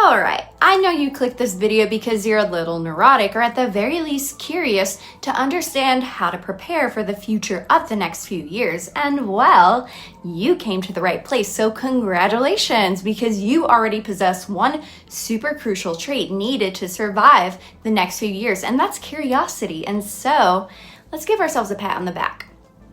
Alright, I know you clicked this video because you're a little neurotic or at the very least curious to understand how to prepare for the future of the next few years. And well, you came to the right place, so congratulations, because you already possess one super crucial trait needed to survive the next few years, and that's curiosity. And so, let's give ourselves a pat on the back.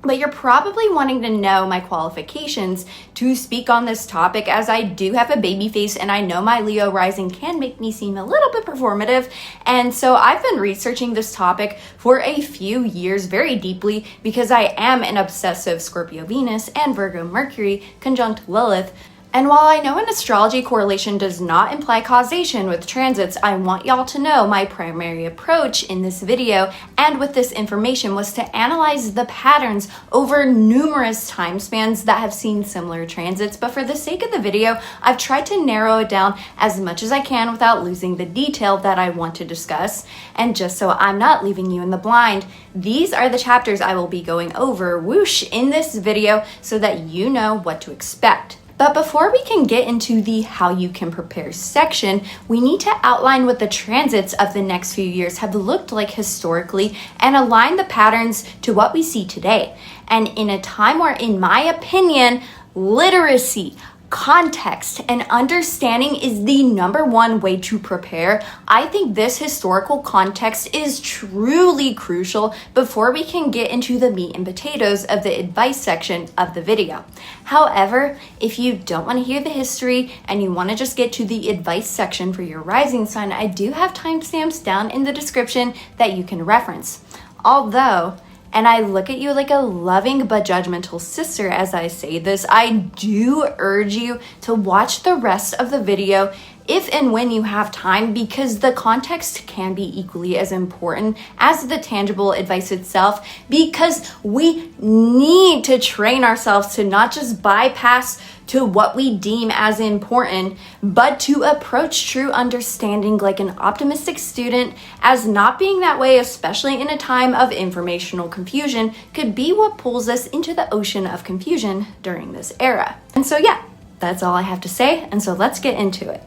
But you're probably wanting to know my qualifications to speak on this topic, as I do have a baby face and I know my Leo rising can make me seem a little bit performative. And so I've been researching this topic for a few years very deeply because I am an obsessive Scorpio Venus and Virgo Mercury conjunct Lilith. And while I know an astrology correlation does not imply causation with transits, I want y'all to know my primary approach in this video and with this information was to analyze the patterns over numerous time spans that have seen similar transits. But for the sake of the video, I've tried to narrow it down as much as I can without losing the detail that I want to discuss. And just so I'm not leaving you in the blind, these are the chapters I will be going over whoosh in this video so that you know what to expect. But before we can get into the how you can prepare section, we need to outline what the transits of the next few years have looked like historically and align the patterns to what we see today. And in a time where, in my opinion, literacy, context, and understanding is the number one way to prepare, I think this historical context is truly crucial before we can get into the meat and potatoes of the advice section of the video. However, if you don't want to hear the history and you want to just get to the advice section for your rising sign, I do have timestamps down in the description that you can reference. Although, and I look at you like a loving but judgmental sister as I say this, I do urge you to watch the rest of the video if and when you have time, because the context can be equally as important as the tangible advice itself, because we need to train ourselves to not just bypass to what we deem as important, but to approach true understanding like an optimistic student, as not being that way, especially in a time of informational confusion, could be what pulls us into the ocean of confusion during this era. And so yeah, that's all I have to say, and so let's get into it.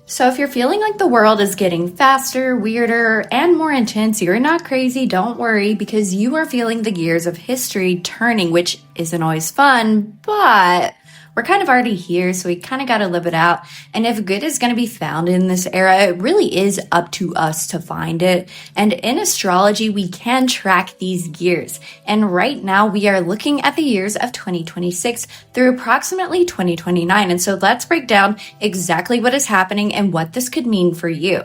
So if you're feeling like the world is getting faster, weirder, and more intense, you're not crazy, don't worry, because you are feeling the gears of history turning, which isn't always fun, but we're kind of already here, so we kind of got to live it out. And if good is going to be found in this era, it really is up to us to find it. And in astrology, we can track these gears. And right now, we are looking at the years of 2026 through approximately 2029. And so let's break down exactly what is happening and what this could mean for you.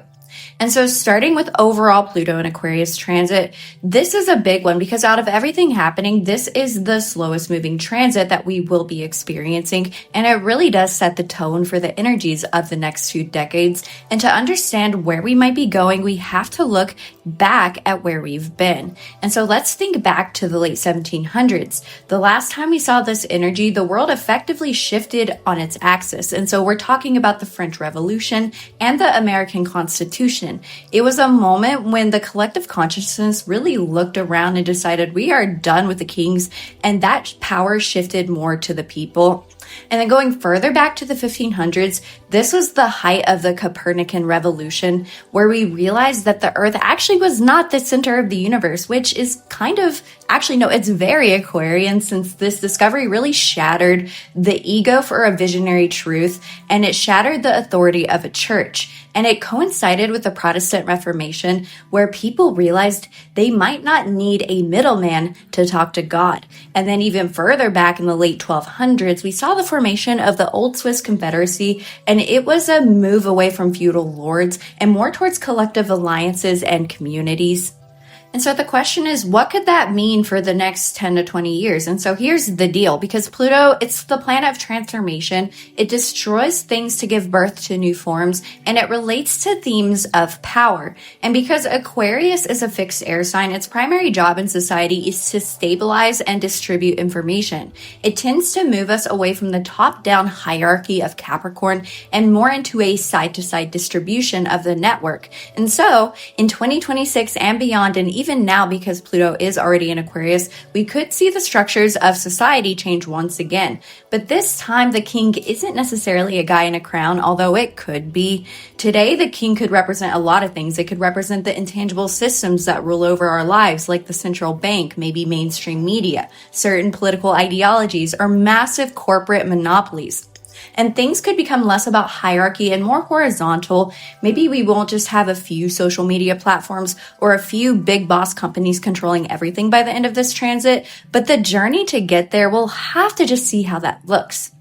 And so starting with overall Pluto and Aquarius transit, this is a big one because out of everything happening, this is the slowest moving transit that we will be experiencing. And it really does set the tone for the energies of the next few decades. And to understand where we might be going, we have to look back at where we've been. And so let's think back to the late 1700s. The last time we saw this energy, the world effectively shifted on its axis. And so we're talking about the French Revolution and the American Constitution. It was a moment when the collective consciousness really looked around and decided we are done with the kings, and that power shifted more to the people. And then going further back to the 1500s, this was the height of the Copernican revolution, where we realized that the Earth actually was not the center of the universe, which is kind of, actually, no, it's very Aquarian, since this discovery really shattered the ego for a visionary truth, and it shattered the authority of a church. And it coincided with the Protestant Reformation, where people realized they might not need a middleman to talk to God. And then even further back in the late 1200s, we saw the formation of the Old Swiss Confederacy, and it was a move away from feudal lords and more towards collective alliances and communities. And so the question is, what could that mean for the next 10 to 20 years? And so here's the deal, because Pluto, it's the planet of transformation. It destroys things to give birth to new forms, and it relates to themes of power. And because Aquarius is a fixed air sign, its primary job in society is to stabilize and distribute information. It tends to move us away from the top-down hierarchy of Capricorn and more into a side-to-side distribution of the network. And so in 2026 and beyond, and even even now, because Pluto is already in Aquarius, we could see the structures of society change once again. But this time, the king isn't necessarily a guy in a crown, although it could be. Today, the king could represent a lot of things. It could represent the intangible systems that rule over our lives, like the central bank, maybe mainstream media, certain political ideologies, or massive corporate monopolies. And things could become less about hierarchy and more horizontal. Maybe we won't just have a few social media platforms or a few big boss companies controlling everything by the end of this transit, but the journey to get there, we'll have to just see how that looks.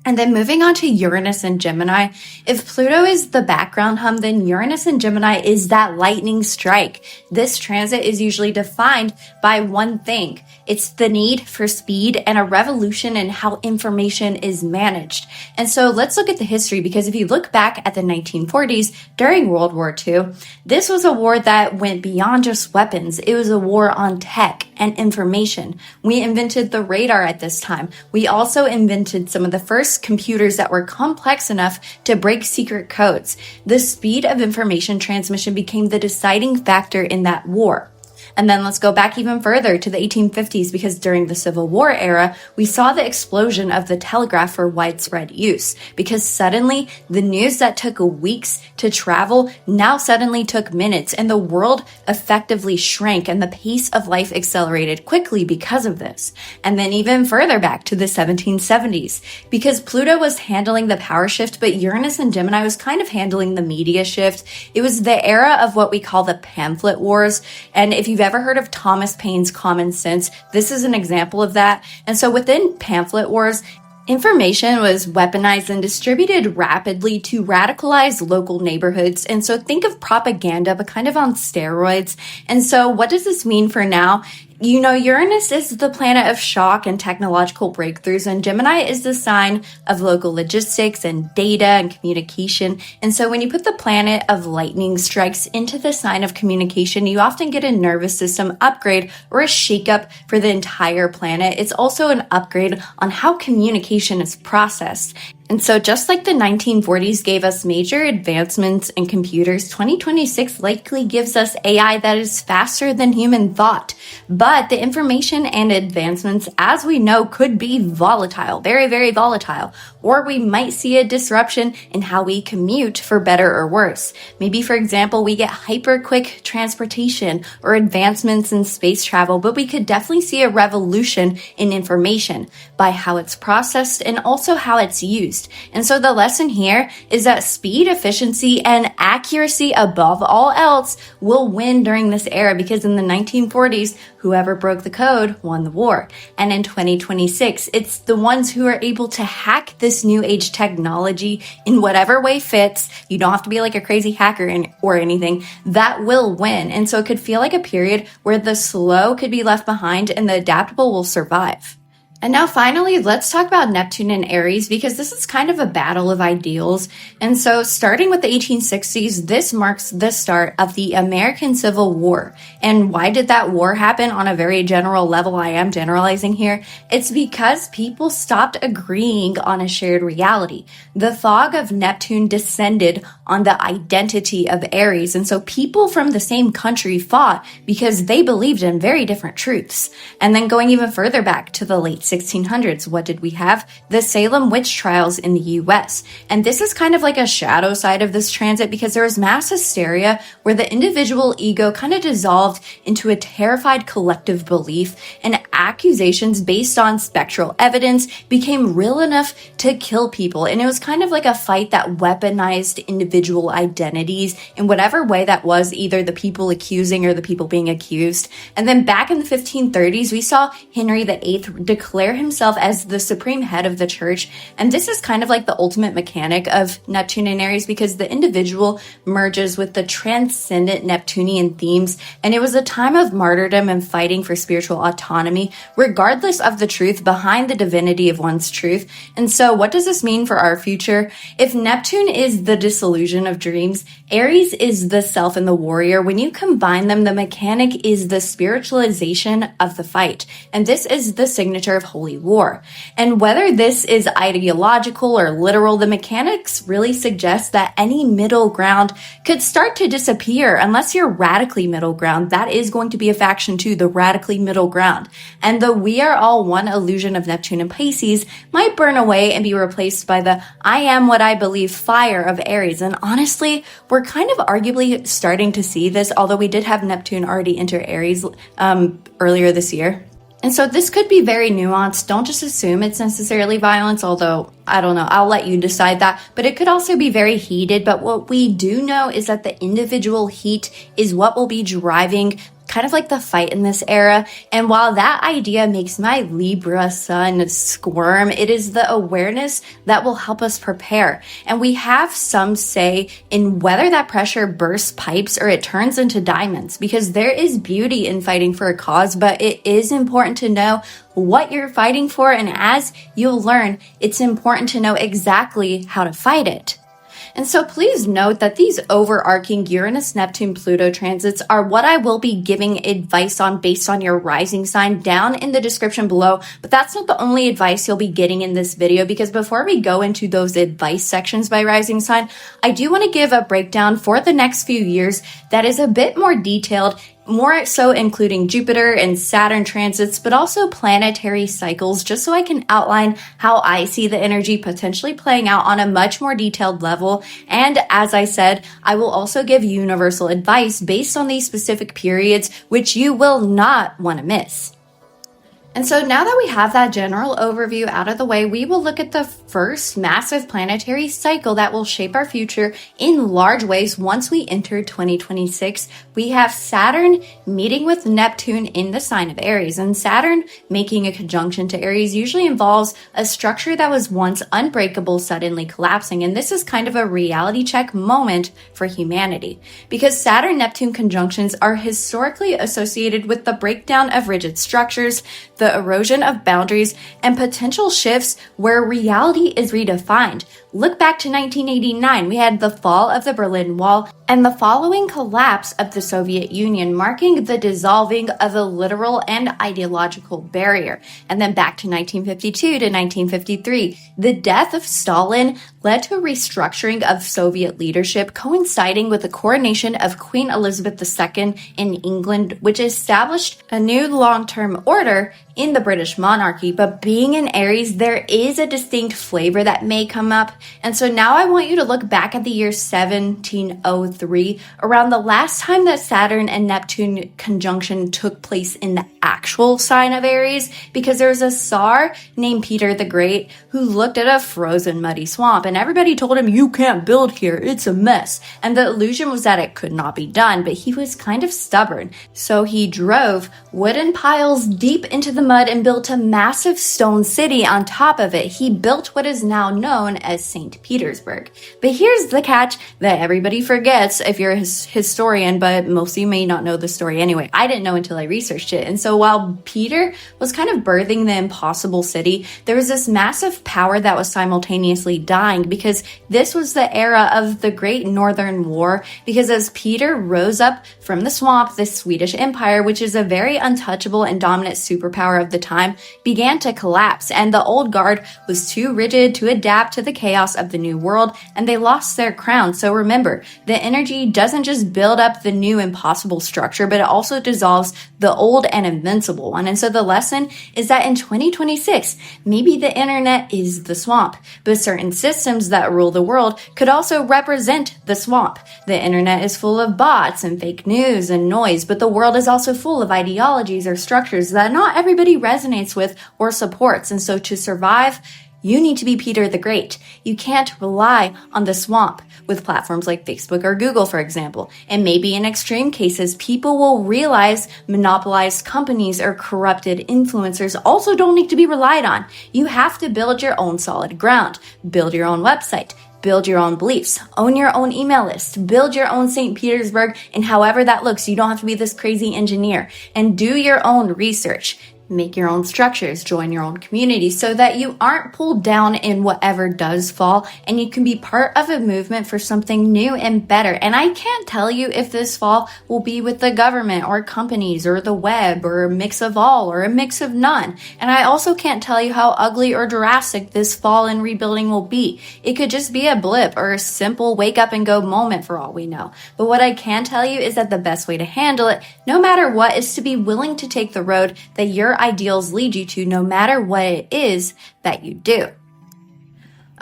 And then moving on to Uranus and Gemini, if Pluto is the background hum, then Uranus and Gemini is that lightning strike. This transit is usually defined by one thing. It's the need for speed and a revolution in how information is managed. And so let's look at the history, because if you look back at the 1940s during World War II, this was a war that went beyond just weapons. It was a war on tech and information. We invented the radar at this time. We also invented some of the first computers that were complex enough to break secret codes. The speed of information transmission became the deciding factor in that war. And then let's go back even further to the 1850s, because during the Civil War era, we saw the explosion of the telegraph for widespread use, because suddenly the news that took weeks to travel now suddenly took minutes, and the world effectively shrank and the pace of life accelerated quickly because of this. And then even further back to the 1770s, because Pluto was handling the power shift, but Uranus and Gemini was kind of handling the media shift. It was the era of what we call the pamphlet wars. And if you've ever heard of Thomas Paine's Common Sense, this is an example of that. And so within pamphlet wars, information was weaponized and distributed rapidly to radicalize local neighborhoods. And so think of propaganda, but kind of on steroids. And so what does this mean for now? You know, Uranus is the planet of shock and technological breakthroughs, and Gemini is the sign of local logistics and data and communication. And so when you put the planet of lightning strikes into the sign of communication, you often get a nervous system upgrade or a shakeup for the entire planet. It's also an upgrade on how communication is processed. And so just like the 1940s gave us major advancements in computers, 2026 likely gives us AI that is faster than human thought. But the information and advancements, as we know, could be volatile, very, very volatile. Or we might see a disruption in how we commute, for better or worse. Maybe, for example, we get hyper quick transportation or advancements in space travel, but we could definitely see a revolution in information by how it's processed and also how it's used. And so the lesson here is that speed, efficiency, and accuracy above all else will win during this era, because in the 1940s, whoever broke the code won the war. And in 2026, it's the ones who are able to hack this new age technology in whatever way fits. You don't have to be like a crazy hacker or anything. That will win. And so it could feel like a period where the slow could be left behind and the adaptable will survive. And now finally, let's talk about Neptune and Aries, because this is kind of a battle of ideals. And so starting with the 1860s, this marks the start of the American Civil War. And why did that war happen on a very general level? I am generalizing here. It's because people stopped agreeing on a shared reality. The fog of Neptune descended on the identity of Aries. And so people from the same country fought because they believed in very different truths. And then going even further back to the late 1600s, what did we have? The Salem witch trials in the US. And this is kind of like a shadow side of this transit, because there was mass hysteria where the individual ego kind of dissolved into a terrified collective belief, and accusations based on spectral evidence became real enough to kill people. And it was kind of like a fight that weaponized individual identities in whatever way that was, either the people accusing or the people being accused. And then back in the 1530s, we saw Henry VIII declare himself as the supreme head of the church. And this is kind of like the ultimate mechanic of Neptune and Aries, because the individual merges with the transcendent Neptunian themes. And it was a time of martyrdom and fighting for spiritual autonomy, regardless of the truth behind the divinity of one's truth. And so what does this mean for our future? If Neptune is the disillusion of dreams, Aries is the self and the warrior. When you combine them, the mechanic is the spiritualization of the fight. And this is the signature of holy war. And whether this is ideological or literal, the mechanics really suggest that any middle ground could start to disappear unless you're radically middle ground. That is going to be a faction too, the radically middle ground. And the we are all one illusion of Neptune and Pisces might burn away and be replaced by the I am what I believe fire of Aries. And honestly, we're kind of arguably starting to see this, although we did have Neptune already enter Aries earlier this year. And so this could be very nuanced. Don't just assume it's necessarily violence, although I don't know, I'll let you decide that. But it could also be very heated. But what we do know is that the individual heat is what will be driving kind of like the fight in this era. And while that idea makes my Libra sun squirm, it is the awareness that will help us prepare. And we have some say in whether that pressure bursts pipes or it turns into diamonds, because there is beauty in fighting for a cause, but it is important to know what you're fighting for. And as you'll learn, it's important to know exactly how to fight it. And so please note that these overarching Uranus, Neptune, Pluto transits are what I will be giving advice on based on your rising sign down in the description below. But that's not the only advice you'll be getting in this video, because before we go into those advice sections by rising sign, I do want to give a breakdown for the next few years that is a bit more detailed, more so including Jupiter and Saturn transits, but also planetary cycles, just so I can outline how I see the energy potentially playing out on a much more detailed level. And as I said, I will also give universal advice based on these specific periods, which you will not want to miss. And so now that we have that general overview out of the way, we will look at the first massive planetary cycle that will shape our future in large ways once we enter 2026. We have Saturn meeting with Neptune in the sign of Aries, and Saturn making a conjunction to Aries usually involves a structure that was once unbreakable suddenly collapsing. And this is kind of a reality check moment for humanity, because Saturn-Neptune conjunctions are historically associated with the breakdown of rigid structures, the erosion of boundaries, and potential shifts where reality is redefined. Look back to 1989, we had the fall of the Berlin Wall and the following collapse of the Soviet Union, marking the dissolving of a literal and ideological barrier. And then back to 1952 to 1953, the death of Stalin led to a restructuring of Soviet leadership, coinciding with the coronation of Queen Elizabeth II in England, which established a new long-term order in the British monarchy. But being in Aries, there is a distinct flavor that may come up. And so now I want you to look back at the year 1703, around the last time that Saturn and Neptune conjunction took place in the actual sign of Aries, because there's a Tsar named Peter the Great who looked at a frozen muddy swamp and everybody told him, you can't build here, it's a mess. And the illusion was that it could not be done, but he was kind of stubborn. So he drove wooden piles deep into the mud and built a massive stone city on top of it. He built what is now known as St. Petersburg. But here's the catch that everybody forgets if you're a historian, but most of you may not know the story anyway. I didn't know until I researched it. And so while Peter was kind of birthing the impossible city, there was this massive power that was simultaneously dying, because this was the era of the Great Northern War. Because as Peter rose up from the swamp, the Swedish Empire, which is a very untouchable and dominant superpower of the time, began to collapse, and the old guard was too rigid to adapt to the chaos of the new world, and they lost their crown. So remember, the energy doesn't just build up the new impossible structure, but it also dissolves the old and invincible one. And so the lesson is that in 2026, maybe the internet is the swamp, but certain systems that rule the world could also represent the swamp. The internet is full of bots and fake news and noise, but the world is also full of ideologies or structures that not everybody resonates with or supports. And so to survive, you need to be Peter the Great. You can't rely on the swamp with platforms like Facebook or Google, for example. And maybe in extreme cases, people will realize monopolized companies or corrupted influencers also don't need to be relied on. You have to build your own solid ground, build your own website, build your own beliefs, own your own email list, build your own St. Petersburg, and however that looks, you don't have to be this crazy engineer, and do your own research. make your own structures, join your own community so that you aren't pulled down in whatever does fall and you can be part of a movement for something new and better. And I can't tell you if this fall will be with the government or companies or the web or a mix of all or a mix of none. And I also can't tell you how ugly or drastic this fall and rebuilding will be. It could just be a blip or a simple wake up and go moment for all we know. But what I can tell you is that the best way to handle it, no matter what, is to be willing to take the road that your ideals lead you to, no matter what it is that you do.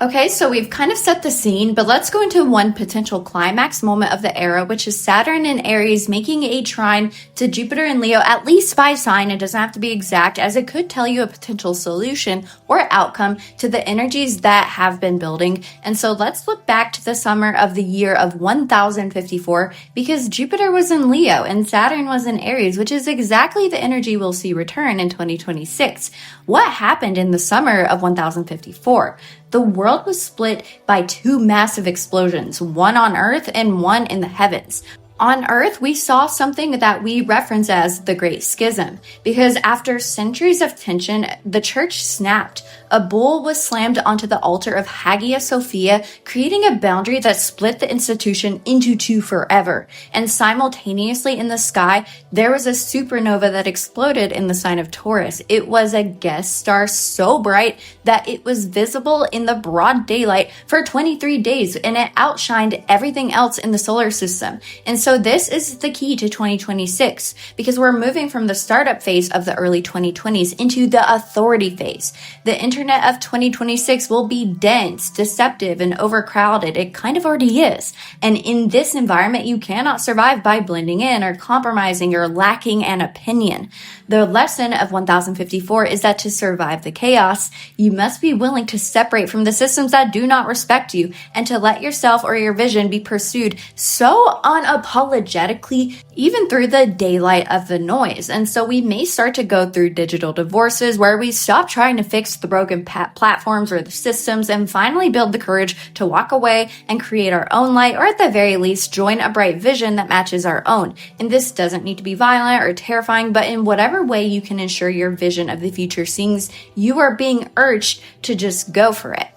Okay, so we've kind of set the scene, but let's go into one potential climax moment of the era, which is Saturn in Aries making a trine to Jupiter in Leo, at least by sign. It doesn't have to be exact, as it could tell you a potential solution or outcome to the energies that have been building. And so let's look back to the summer of the year of 1054, because Jupiter was in Leo and Saturn was in Aries, which is exactly the energy we'll see return in 2026. What happened in the summer of 1054? The world was split by two massive explosions, one on Earth and one in the heavens. On Earth, we saw something that we reference as the Great Schism, because after centuries of tension, the church snapped. A bull was slammed onto the altar of Hagia Sophia, creating a boundary that split the institution into two forever. And simultaneously in the sky, there was a supernova that exploded in the sign of Taurus. It was a guest star so bright that it was visible in the broad daylight for 23 days, and it outshined everything else in the solar system. And so this is the key to 2026, because we're moving from the startup phase of the early 2020s into the authority phase. The internet of 2026 will be dense, deceptive, and overcrowded. It kind of already is. And in this environment, you cannot survive by blending in or compromising or lacking an opinion. The lesson of 1054 is that to survive the chaos, you must be willing to separate from the systems that do not respect you and to let yourself or your vision be pursued so unapologetically, even through the daylight of the noise. And so we may start to go through digital divorces where we stop trying to fix the broken platforms or the systems and finally build the courage to walk away and create our own light, or at the very least join a bright vision that matches our own. And this doesn't need to be violent or terrifying, but in whatever way you can ensure your vision of the future sings, you are being urged to just go for it.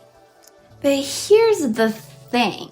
But here's the thing.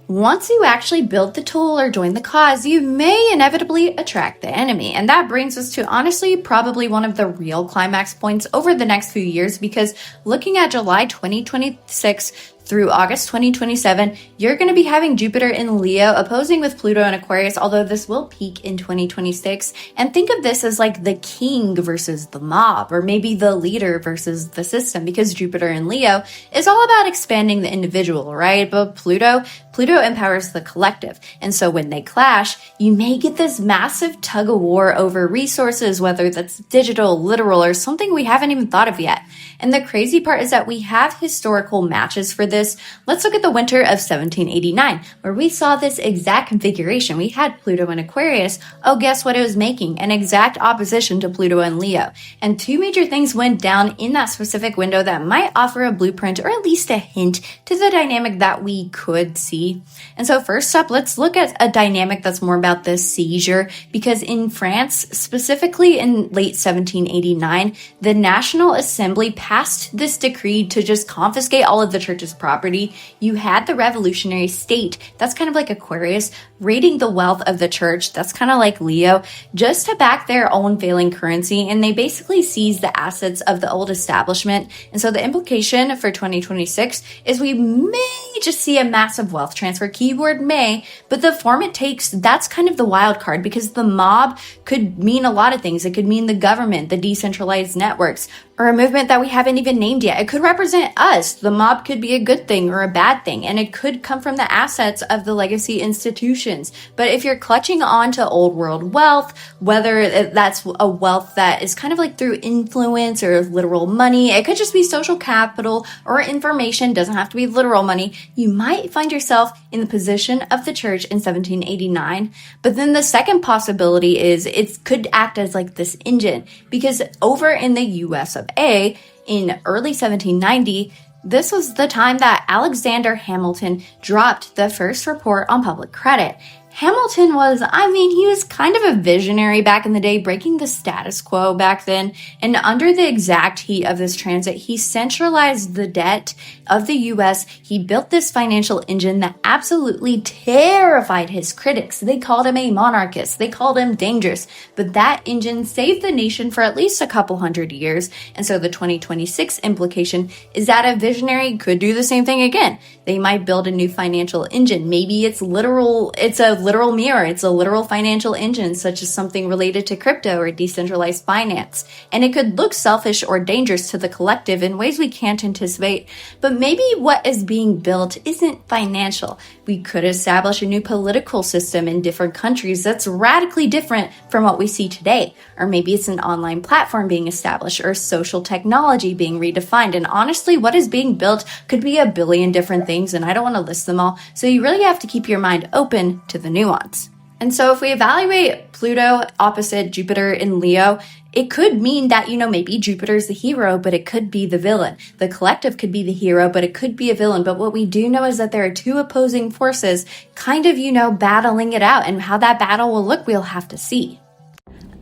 Once you actually build the tool or join the cause, you may inevitably attract the enemy. And that brings us to honestly probably one of the real climax points over the next few years, because looking at July 2026 through August 2027, you're going to be having Jupiter in Leo opposing with Pluto and Aquarius, although this will peak in 2026. And think of this as like the king versus the mob, or maybe the leader versus the system, because Jupiter in Leo is all about expanding the individual, right? But Pluto empowers the collective. And so when they clash, you may get this massive tug of war over resources, whether that's digital, literal, or something we haven't even thought of yet. And the crazy part is that we have historical matches for this. Let's look at the winter of 1789, where we saw this exact configuration. We had Pluto and Aquarius. Oh, guess what it was making? An exact opposition to Pluto and Leo. And two major things went down in that specific window that might offer a blueprint or at least a hint to the dynamic that we could see. And so first up, let's look at a dynamic that's more about the seizure, because in France, specifically in late 1789, the National Assembly passed this decree to just confiscate all of the church's property. You had the revolutionary state, that's kind of like Aquarius, raiding the wealth of the church, that's kind of like Leo, just to back their own failing currency, and they basically seized the assets of the old establishment. And so the implication for 2026 is we may just see a massive wealth transfer, keyword may, but the form it takes, that's kind of the wild card, because the mob could mean a lot of things. It could mean the government, the decentralized networks, or a movement that we haven't even named yet. It could represent us. The mob could be a good thing or a bad thing, and it could come from the assets of the legacy institutions. But if you're clutching on to old world wealth, whether that's a wealth that is kind of like through influence or literal money, it could just be social capital or information, doesn't have to be literal money, you might find yourself in the position of the church in 1789. But then the second possibility is it could act as like this engine, because over in the US of A, in early 1790, this was the time that Alexander Hamilton dropped the first report on public credit. Hamilton was, he was kind of a visionary back in the day, breaking the status quo back then. And under the exact heat of this transit, he centralized the debt of the US. He built this financial engine that absolutely terrified his critics. They called him a monarchist. They called him dangerous. But that engine saved the nation for at least a couple hundred years. And so the 2026 implication is that a visionary could do the same thing again. They might build a new financial engine. Maybe it's a literal mirror. It's a literal financial engine, such as something related to crypto or decentralized finance. And it could look selfish or dangerous to the collective in ways we can't anticipate. But maybe what is being built isn't financial. We could establish a new political system in different countries that's radically different from what we see today. Or maybe it's an online platform being established or social technology being redefined. And honestly, what is being built could be a billion different things, and I don't want to list them all. So you really have to keep your mind open to the nuance. And so if we evaluate Pluto opposite Jupiter in Leo, it could mean that, maybe Jupiter's the hero, but it could be the villain. The collective could be the hero, but it could be a villain. But what we do know is that there are two opposing forces kind of, battling it out. And how that battle will look, we'll have to see.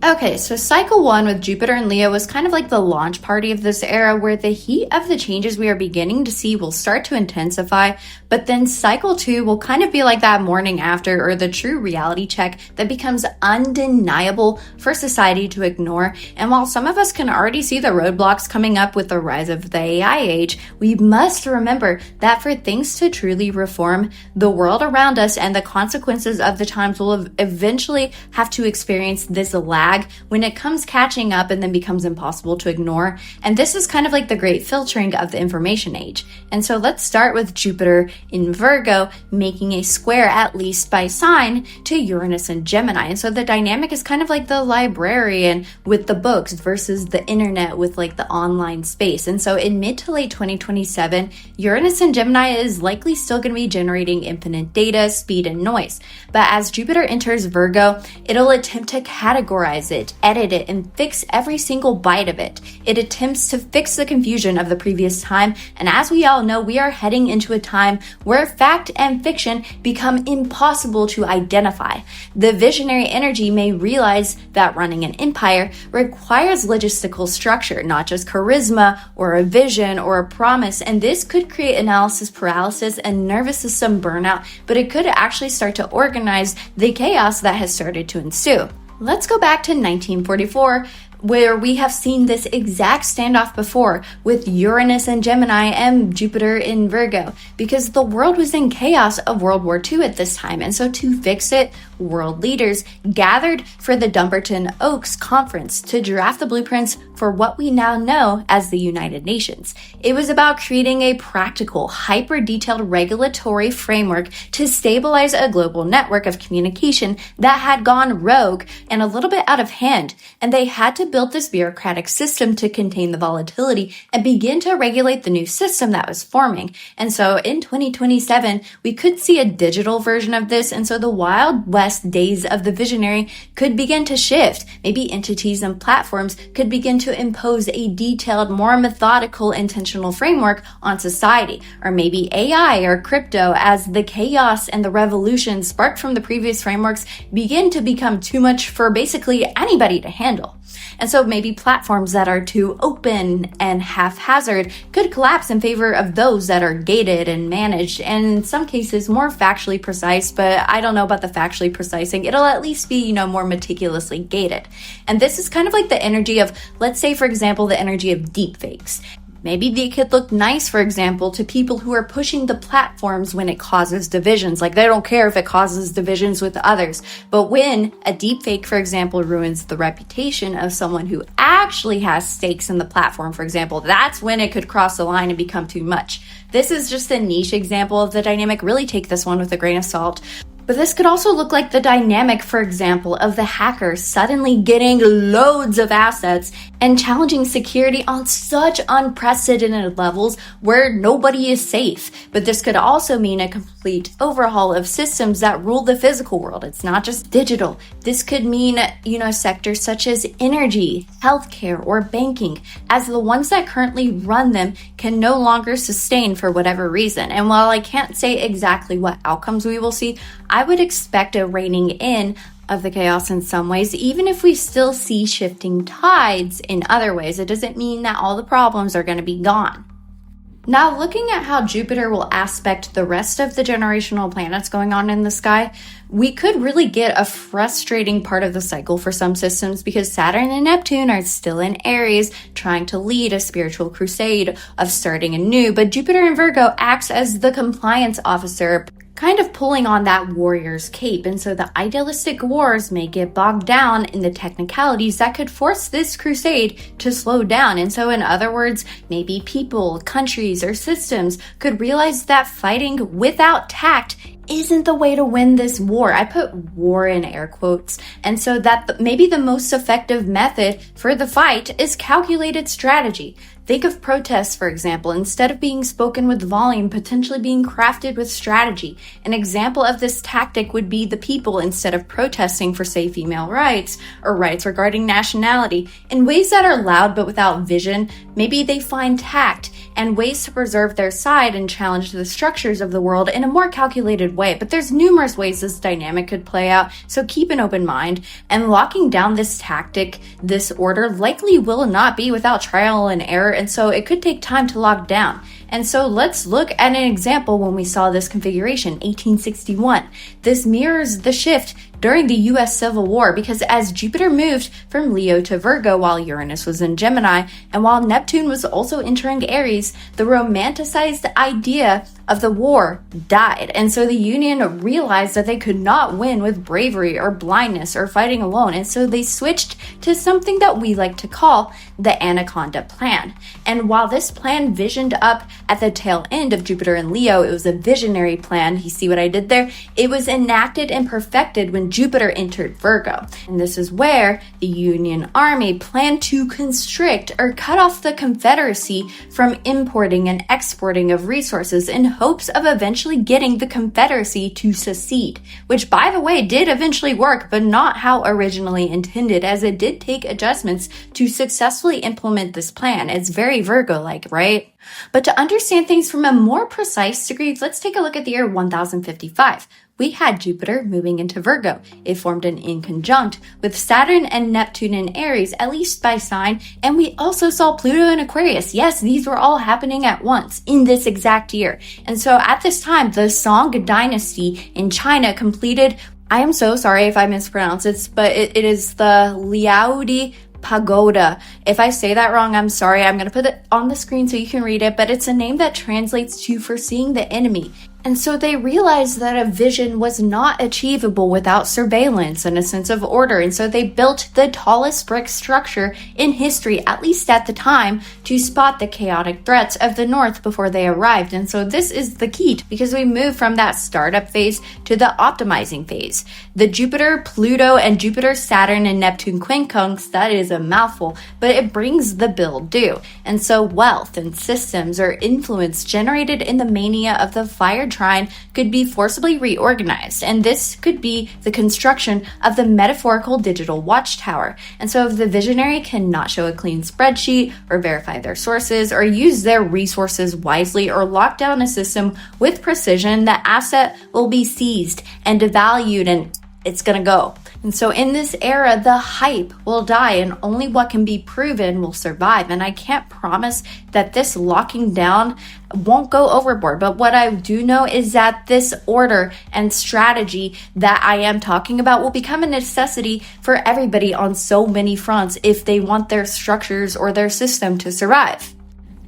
Okay, so cycle 1 with Jupiter and Leo was kind of like the launch party of this era, where the heat of the changes we are beginning to see will start to intensify, but then cycle 2 will kind of be like that morning after, or the true reality check that becomes undeniable for society to ignore. And while some of us can already see the roadblocks coming up with the rise of the AI age, we must remember that for things to truly reform, the world around us and the consequences of the times will eventually have to experience this lag when it comes catching up and then becomes impossible to ignore. And this is kind of like the great filtering of the information age. And so let's start with Jupiter in Virgo, making a square, at least by sign, to Uranus and Gemini. And so the dynamic is kind of like the librarian with the books versus the internet with like the online space. And so in mid to late 2027, Uranus and Gemini is likely still going to be generating infinite data, speed, and noise. But as Jupiter enters Virgo, it'll attempt to categorize it, edit it, and fix every single byte of it. It attempts to fix the confusion of the previous time, and as we all know, we are heading into a time where fact and fiction become impossible to identify. The visionary energy may realize that running an empire requires logistical structure, not just charisma or a vision or a promise, and this could create analysis paralysis and nervous system burnout, but it could actually start to organize the chaos that has started to ensue. Let's go back to 1944, where we have seen this exact standoff before with Uranus and Gemini and Jupiter in Virgo, because the world was in chaos of World War II at this time. And so to fix it, world leaders gathered for the Dumbarton Oaks Conference to draft the blueprints for what we now know as the United Nations. It was about creating a practical, hyper-detailed regulatory framework to stabilize a global network of communication that had gone rogue and a little bit out of hand. And they had to build this bureaucratic system to contain the volatility and begin to regulate the new system that was forming. And so in 2027, we could see a digital version of this. And so the Wild West days of the visionary could begin to shift. Maybe entities and platforms could begin to impose a detailed, more methodical, intentional framework on society. Or maybe AI or crypto, as the chaos and the revolution sparked from the previous frameworks begin to become too much for basically anybody to handle. And so maybe platforms that are too open and haphazard could collapse in favor of those that are gated and managed, and in some cases more factually precise, but I don't know about the factually precise thing. It'll at least be, more meticulously gated. And this is kind of like the energy of, let's say, for example, the energy of deepfakes. Maybe they could look nice, for example, to people who are pushing the platforms when it causes divisions. Like, they don't care if it causes divisions with others. But when a deepfake, for example, ruins the reputation of someone who actually has stakes in the platform, for example, that's when it could cross the line and become too much. This is just a niche example of the dynamic. Really take this one with a grain of salt. But this could also look like the dynamic, for example, of the hacker suddenly getting loads of assets and challenging security on such unprecedented levels where nobody is safe. But this could also mean a complete overhaul of systems that rule the physical world. It's not just digital. This could mean, sectors such as energy, healthcare, or banking, as the ones that currently run them can no longer sustain for whatever reason. And while I can't say exactly what outcomes we will see, I would expect a reining in of the chaos in some ways, even if we still see shifting tides in other ways. It doesn't mean that all the problems are going to be gone. Now, looking at how Jupiter will aspect the rest of the generational planets going on in the sky, we could really get a frustrating part of the cycle for some systems because Saturn and Neptune are still in Aries, trying to lead a spiritual crusade of starting anew, but Jupiter in Virgo acts as the compliance officer, kind of pulling on that warrior's cape. And so the idealistic wars may get bogged down in the technicalities that could force this crusade to slow down. And so in other words, maybe people, countries, or systems could realize that fighting without tact isn't the way to win this war. I put war in air quotes. And so that maybe the most effective method for the fight is calculated strategy. Think of protests, for example, instead of being spoken with volume, potentially being crafted with strategy. An example of this tactic would be the people, instead of protesting for, say, female rights or rights regarding nationality, in ways that are loud but without vision, maybe they find tact and ways to preserve their side and challenge the structures of the world in a more calculated way. But there's numerous ways this dynamic could play out, so keep an open mind. And locking down this tactic, this order, likely will not be without trial and error, and so it could take time to lock down. And so let's look at an example when we saw this configuration, 1861. This mirrors the shift during the US Civil War, because as Jupiter moved from Leo to Virgo while Uranus was in Gemini, and while Neptune was also entering Aries, the romanticized idea of the war died. And so the Union realized that they could not win with bravery or blindness or fighting alone. And so they switched to something that we like to call the Anaconda Plan. And while this plan visioned up at the tail end of Jupiter and Leo, it was a visionary plan. You see what I did there? It was enacted and perfected when Jupiter entered Virgo. And this is where the Union Army planned to constrict or cut off the Confederacy from importing and exporting of resources in hopes of eventually getting the Confederacy to secede, which, by the way, did eventually work, but not how originally intended, as it did take adjustments to successfully implement this plan. It's very Virgo-like, right? But to understand things from a more precise degree, let's take a look at the year 1055. We had Jupiter moving into Virgo. It formed an inconjunct with Saturn and Neptune in Aries, at least by sign, and we also saw Pluto in Aquarius. Yes, these were all happening at once in this exact year. And so at this time, the Song dynasty in China completed, I am so sorry if I mispronounce it, but it is the Liaodi Pagoda. If I say that wrong, I'm sorry. I'm going to put it on the screen so you can read it, but it's a name that translates to foreseeing the enemy. And so they realized that a vision was not achievable without surveillance and a sense of order. And so they built the tallest brick structure in history, at least at the time, to spot the chaotic threats of the North before they arrived. And so this is the key, because we move from that startup phase to the optimizing phase. The Jupiter, Pluto, and Jupiter, Saturn, and Neptune quincunx, that is a mouthful, but it brings the bill due. And so wealth and systems or influence generated in the mania of the fire trine could be forcibly reorganized, and this could be the construction of the metaphorical digital watchtower. And so if the visionary cannot show a clean spreadsheet or verify their sources or use their resources wisely or lock down a system with precision, the asset will be seized and devalued, and it's gonna go. And so in this era, the hype will die and only what can be proven will survive. And I can't promise that this locking down won't go overboard. But what I do know is that this order and strategy that I am talking about will become a necessity for everybody on so many fronts if they want their structures or their system to survive.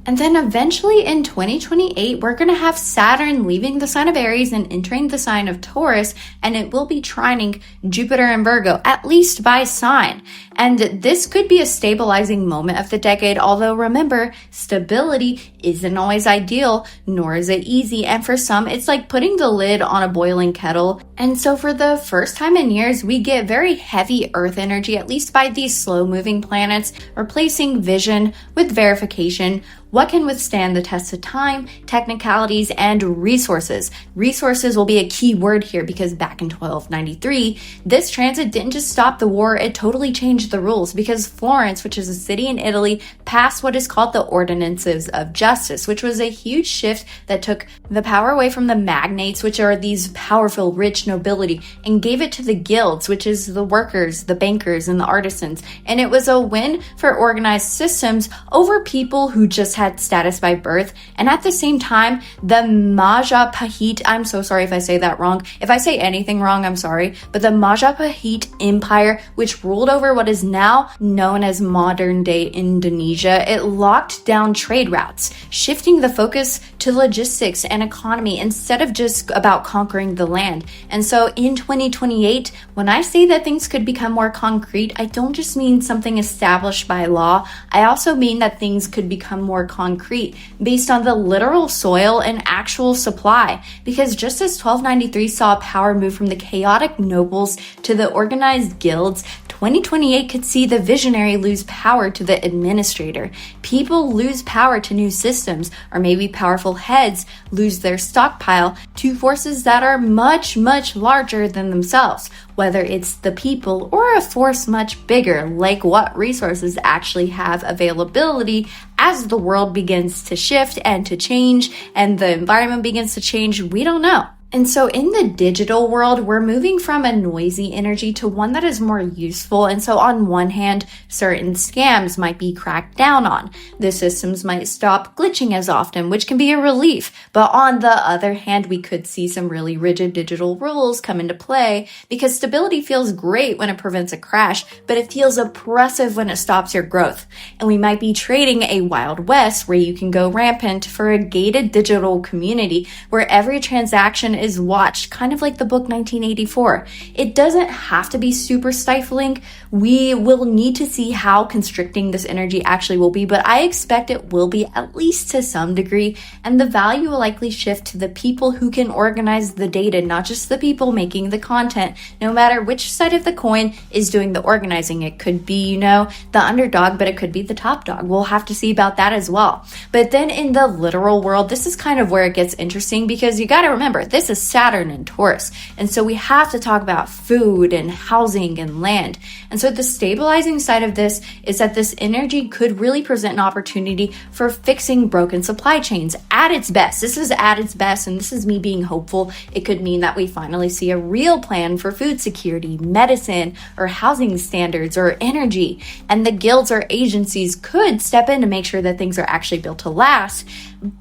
And then eventually in 2028, we're going to have Saturn leaving the sign of Aries and entering the sign of Taurus, and it will be trining Jupiter and Virgo, at least by sign. And this could be a stabilizing moment of the decade, although remember, stability isn't always ideal, nor is it easy. And for some, it's like putting the lid on a boiling kettle. And so for the first time in years, we get very heavy Earth energy, at least by these slow-moving planets, replacing vision with verification. What can withstand the test of time, technicalities, and resources? Resources will be a key word here because back in 1293, this transit didn't just stop the war, it totally changed the rules because Florence, which is a city in Italy, passed what is called the Ordinances of Justice, which was a huge shift that took the power away from the magnates, which are these powerful, rich nobility, and gave it to the guilds, which is the workers, the bankers, and the artisans. And it was a win for organized systems over people who just had status by birth. And at the same time, the Majapahit, I'm so sorry if I say that wrong. If I say anything wrong, I'm sorry. But the Majapahit Empire, which ruled over what is now known as modern day Indonesia, it locked down trade routes, shifting the focus to logistics and economy instead of just about conquering the land. And so in 2028, when I say that things could become more concrete, I don't just mean something established by law. I also mean that things could become more concrete based on the literal soil and actual supply. Because just as 1293 saw power move from the chaotic nobles to the organized guilds, 2028 could see the visionary lose power to the administrator. People lose power to new systems, or maybe powerful heads lose their stockpile to forces that are much, much larger than themselves, whether it's the people or a force much bigger, like what resources actually have availability as the world begins to shift and to change and the environment begins to change. We don't know. And so in the digital world, we're moving from a noisy energy to one that is more useful. And so on one hand, certain scams might be cracked down on. The systems might stop glitching as often, which can be a relief. But on the other hand, we could see some really rigid digital rules come into play because stability feels great when it prevents a crash, but it feels oppressive when it stops your growth. And we might be trading a Wild West where you can go rampant for a gated digital community where every transaction is watched, kind of like the book 1984. It doesn't have to be super stifling. We will need to see how constricting this energy actually will be, but I expect it will be at least to some degree, and the value will likely shift to the people who can organize the data, not just the people making the content, no matter which side of the coin is doing the organizing. It could be, the underdog, but it could be the top dog. We'll have to see about that as well. But then in the literal world, this is kind of where it gets interesting because you got to remember, this is Saturn and Taurus. And so we have to talk about food and housing and land. And so the stabilizing side of this is that this energy could really present an opportunity for fixing broken supply chains at its best. This is at its best, and this is me being hopeful. It could mean that we finally see a real plan for food security, medicine, or housing standards, or energy. And the guilds or agencies could step in to make sure that things are actually built to last.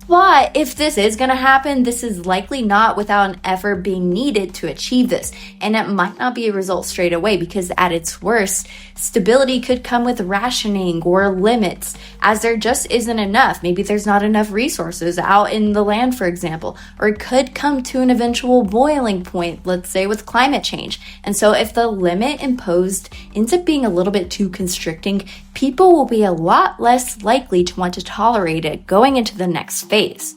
But if this is going to happen, this is likely not without an effort being needed to achieve this. And it might not be a result straight away because at its worst, stability could come with rationing or limits, as there just isn't enough. Maybe there's not enough resources out in the land, for example, or it could come to an eventual boiling point, let's say with climate change. And so if the limit imposed ends up being a little bit too constricting, people will be a lot less likely to want to tolerate it going into the next phase.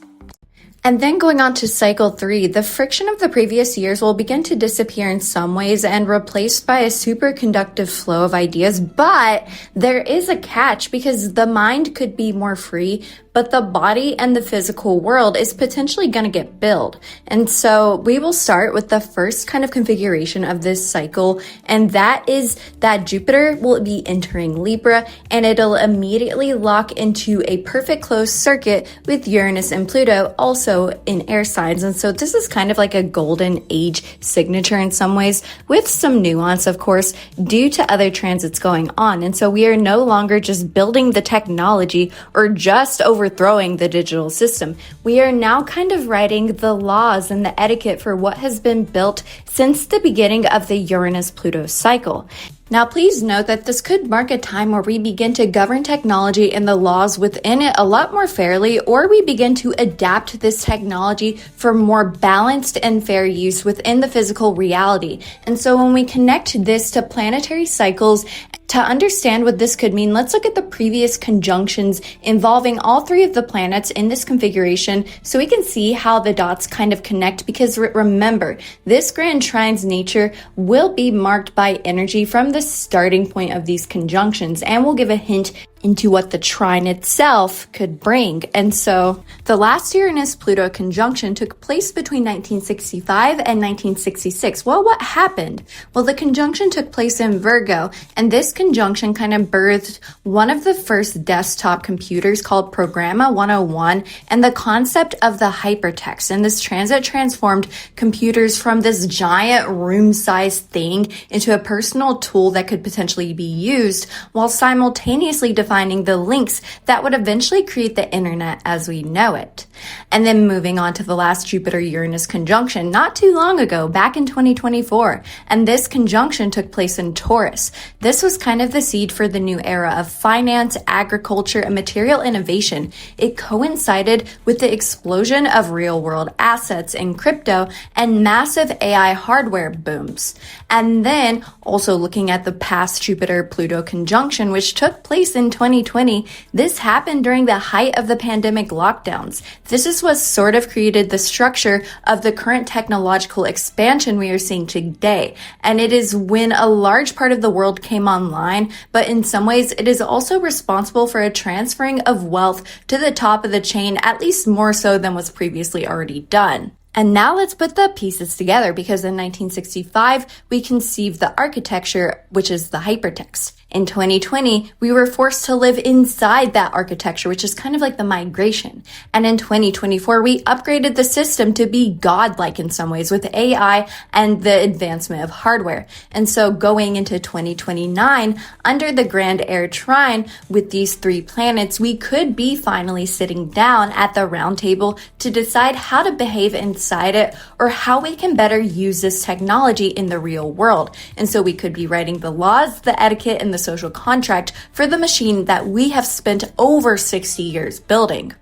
And then going on to cycle 3, the friction of the previous years will begin to disappear in some ways and replaced by a superconductive flow of ideas. But there is a catch because the mind could be more free, but the body and the physical world is potentially going to get billed. And so we will start with the first kind of configuration of this cycle, and that is that Jupiter will be entering Libra, and it'll immediately lock into a perfect closed circuit with Uranus and Pluto also in air signs. And so this is kind of like a golden age signature in some ways, with some nuance, of course, due to other transits going on. And so we are no longer just building the technology or just overthrowing the digital system. We are now kind of writing the laws and the etiquette for what has been built since the beginning of the Uranus-Pluto cycle. Now, please note that this could mark a time where we begin to govern technology and the laws within it a lot more fairly, or we begin to adapt this technology for more balanced and fair use within the physical reality. And so when we connect this to planetary cycles, to understand what this could mean, let's look at the previous conjunctions involving all three of the planets in this configuration so we can see how the dots kind of connect, because remember, this grand trine's nature will be marked by energy from the starting point of these conjunctions, and we'll give a hint into what the trine itself could bring. And so the last Uranus-Pluto conjunction took place between 1965 and 1966. Well, what happened? Well, the conjunction took place in Virgo, and this conjunction kind of birthed one of the first desktop computers called Programma 101 and the concept of the hypertext. And this transit transformed computers from this giant room-sized thing into a personal tool that could potentially be used while simultaneously defining the links that would eventually create the internet as we know it. And then moving on to the last Jupiter-Uranus conjunction not too long ago, back in 2024. And this conjunction took place in Taurus. This was kind of the seed for the new era of finance, agriculture, and material innovation. It coincided with the explosion of real-world assets in crypto and massive AI hardware booms. And then also looking at the past Jupiter-Pluto conjunction, which took place in 2020, this happened during the height of the pandemic lockdowns. This is what sort of created the structure of the current technological expansion we are seeing today. And it is when a large part of the world came online, but in some ways it is also responsible for a transferring of wealth to the top of the chain, at least more so than was previously already done. And now let's put the pieces together, because in 1965, we conceived the architecture, which is the hypertext. In 2020, we were forced to live inside that architecture, which is kind of like the migration. And in 2024, we upgraded the system to be godlike in some ways with AI and the advancement of hardware. And so going into 2029, under the Grand Air Trine with these three planets, we could be finally sitting down at the round table to decide how to behave inside it, or how we can better use this technology in the real world. And so we could be writing the laws, the etiquette, and the social contract for the machine that we have spent over 60 years building.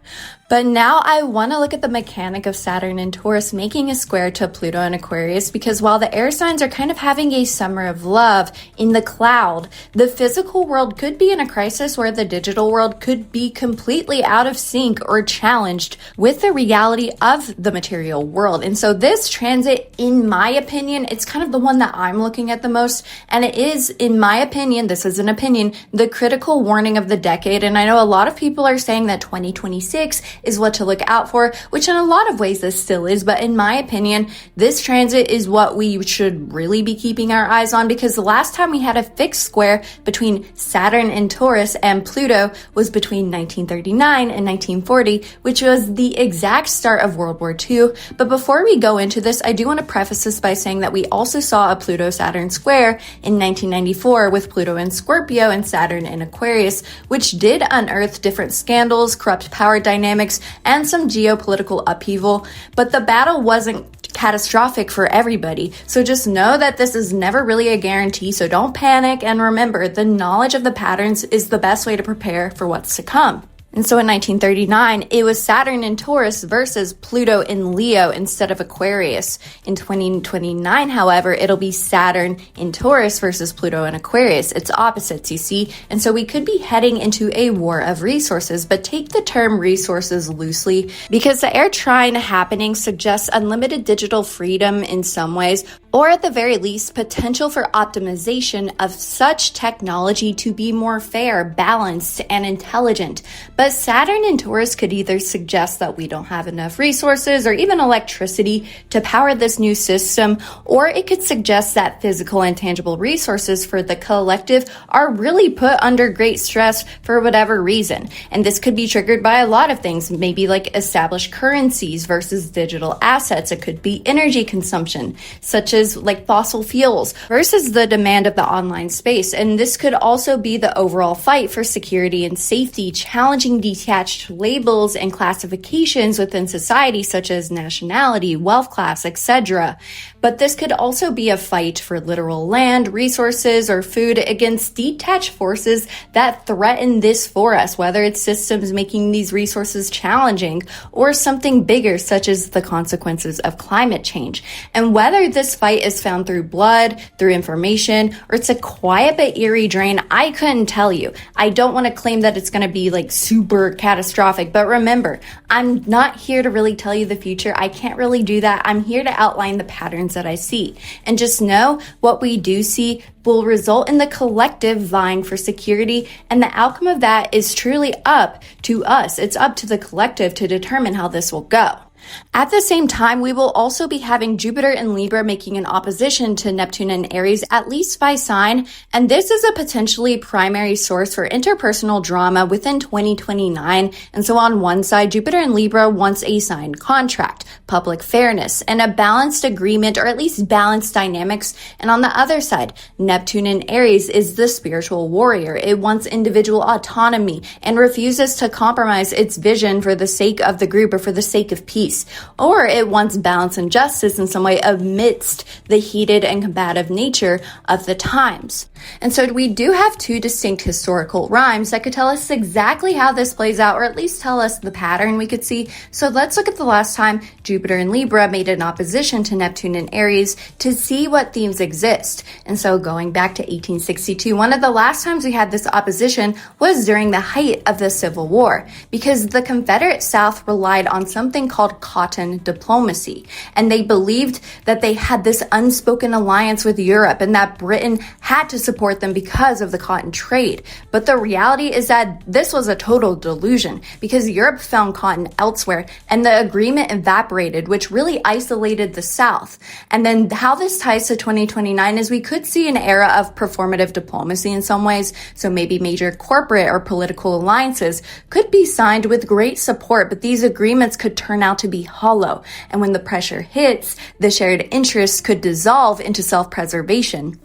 But now I want to look at the mechanic of Saturn and Taurus making a square to Pluto and Aquarius, because while the air signs are kind of having a summer of love in the cloud, the physical world could be in a crisis where the digital world could be completely out of sync or challenged with the reality of the material world. And so this transit, in my opinion, it's kind of the one that I'm looking at the most. And it is, in my opinion, this is an opinion, the critical warning of the decade. And I know a lot of people are saying that 2026 is what to look out for, which in a lot of ways this still is. But in my opinion, this transit is what we should really be keeping our eyes on, because the last time we had a fixed square between Saturn and Taurus and Pluto was between 1939 and 1940, which was the exact start of World War II. But before we go into this, I do want to preface this by saying that we also saw a Pluto-Saturn square in 1994 with Pluto in Scorpio and Saturn in Aquarius, which did unearth different scandals, corrupt power dynamics, and some geopolitical upheaval, but the battle wasn't catastrophic for everybody. So just know that this is never really a guarantee, so don't panic, and remember, the knowledge of the patterns is the best way to prepare for what's to come. And so in 1939, it was Saturn in Taurus versus Pluto in Leo instead of Aquarius. In 2029, however, it'll be Saturn in Taurus versus Pluto in Aquarius. It's opposites, you see. And so we could be heading into a war of resources, but take the term resources loosely, because the air trine happening suggests unlimited digital freedom in some ways, or at the very least, potential for optimization of such technology to be more fair, balanced, and intelligent. But Saturn in Taurus could either suggest that we don't have enough resources or even electricity to power this new system, or it could suggest that physical and tangible resources for the collective are really put under great stress for whatever reason. And this could be triggered by a lot of things, maybe like established currencies versus digital assets. It could be energy consumption, such resources like fossil fuels versus the demand of the online space. And this could also be the overall fight for security and safety, challenging detached labels and classifications within society, such as nationality, wealth class, etc. But this could also be a fight for literal land, resources, or food against detached forces that threaten this for us, whether it's systems making these resources challenging or something bigger, such as the consequences of climate change. And whether this fight is found through blood, through information, or it's a quiet but eerie drain, I couldn't tell you. I don't want to claim that it's going to be like super catastrophic, but remember, I'm not here to really tell you the future. I can't really do that. I'm here to outline the patterns that I see. And just know what we do see will result in the collective vying for security, and the outcome of that is truly up to us. It's up to the collective to determine how this will go. At the same time, we will also be having Jupiter in Libra making an opposition to Neptune and Aries, at least by sign, and this is a potentially primary source for interpersonal drama within 2029. And so on one side, Jupiter in Libra wants a signed contract, public fairness, and a balanced agreement, or at least balanced dynamics. And on the other side, Neptune in Aries is the spiritual warrior. It wants individual autonomy and refuses to compromise its vision for the sake of the group or for the sake of peace. Or it wants balance and justice in some way amidst the heated and combative nature of the times. And so we do have two distinct historical rhymes that could tell us exactly how this plays out, or at least tell us the pattern we could see. So let's look at the last time Jupiter in Libra made an opposition to Neptune in Aries to see what themes exist. And so going back to 1862, one of the last times we had this opposition was during the height of the Civil War, because the Confederate South relied on something called cotton diplomacy. And they believed that they had this unspoken alliance with Europe and that Britain had to support them because of the cotton trade. But the reality is that this was a total delusion, because Europe found cotton elsewhere and the agreement evaporated, which really isolated the South. And then how this ties to 2029 is we could see an era of performative diplomacy in some ways. So maybe major corporate or political alliances could be signed with great support, but these agreements could turn out to be hollow. And when the pressure hits, the shared interests could dissolve into self-preservation.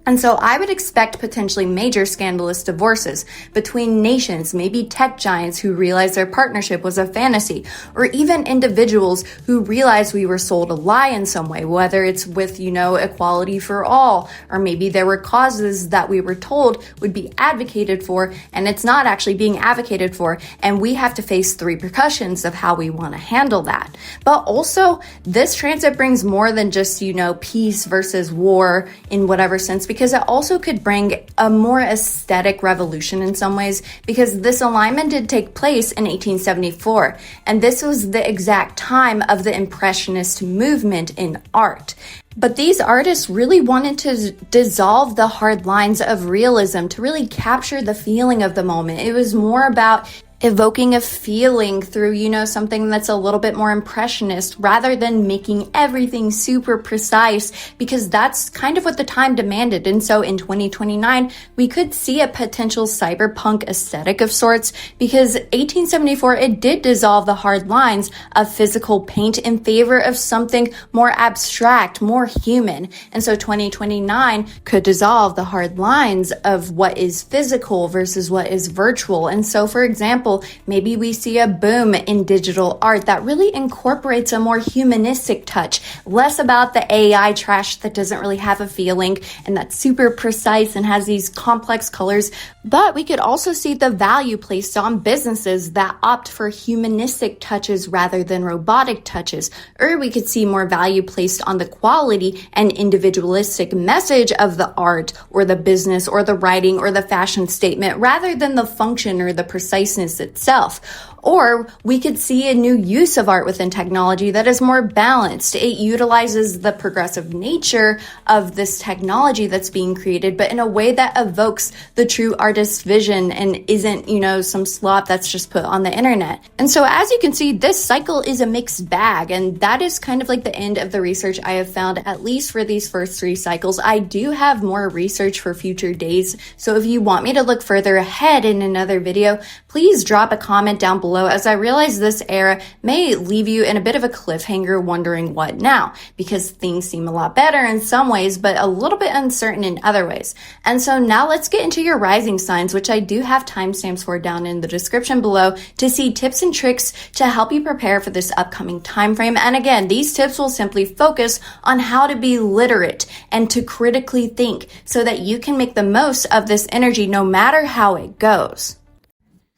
And so I would expect potentially major scandalous divorces between nations, maybe tech giants who realized their partnership was a fantasy, or even individuals who realized we were sold a lie in some way, whether it's with, equality for all, or maybe there were causes that we were told would be advocated for, and it's not actually being advocated for, and we have to face the repercussions of how we want to handle that. But also, this transit brings more than just, peace versus war in whatever sense, because it also could bring a more aesthetic revolution in some ways, because this alignment did take place in 1874, and this was the exact time of the Impressionist movement in art. But these artists really wanted to dissolve the hard lines of realism to really capture the feeling of the moment. It was more about evoking a feeling through, something that's a little bit more impressionist rather than making everything super precise, because that's kind of what the time demanded. And so in 2029, we could see a potential cyberpunk aesthetic of sorts, because 1874, it did dissolve the hard lines of physical paint in favor of something more abstract, more human. And so 2029 could dissolve the hard lines of what is physical versus what is virtual. And so, for example, maybe we see a boom in digital art that really incorporates a more humanistic touch, less about the AI trash that doesn't really have a feeling and that's super precise and has these complex colors. But we could also see the value placed on businesses that opt for humanistic touches rather than robotic touches. Or we could see more value placed on the quality and individualistic message of the art or the business or the writing or the fashion statement rather than the function or the preciseness itself. Or we could see a new use of art within technology that is more balanced. It utilizes the progressive nature of this technology that's being created, but in a way that evokes the true artist's vision and isn't, some slop that's just put on the internet. And so as you can see, this cycle is a mixed bag, and that is kind of like the end of the research I have found, at least for these first 3 cycles. I do have more research for future days, so if you want me to look further ahead in another video, please drop a comment down below below, as I realize this era may leave you in a bit of a cliffhanger wondering what now, because things seem a lot better in some ways, but a little bit uncertain in other ways. And so now let's get into your rising signs, which I do have timestamps for down in the description below to see tips and tricks to help you prepare for this upcoming time frame. And again, these tips will simply focus on how to be literate and to critically think so that you can make the most of this energy no matter how it goes.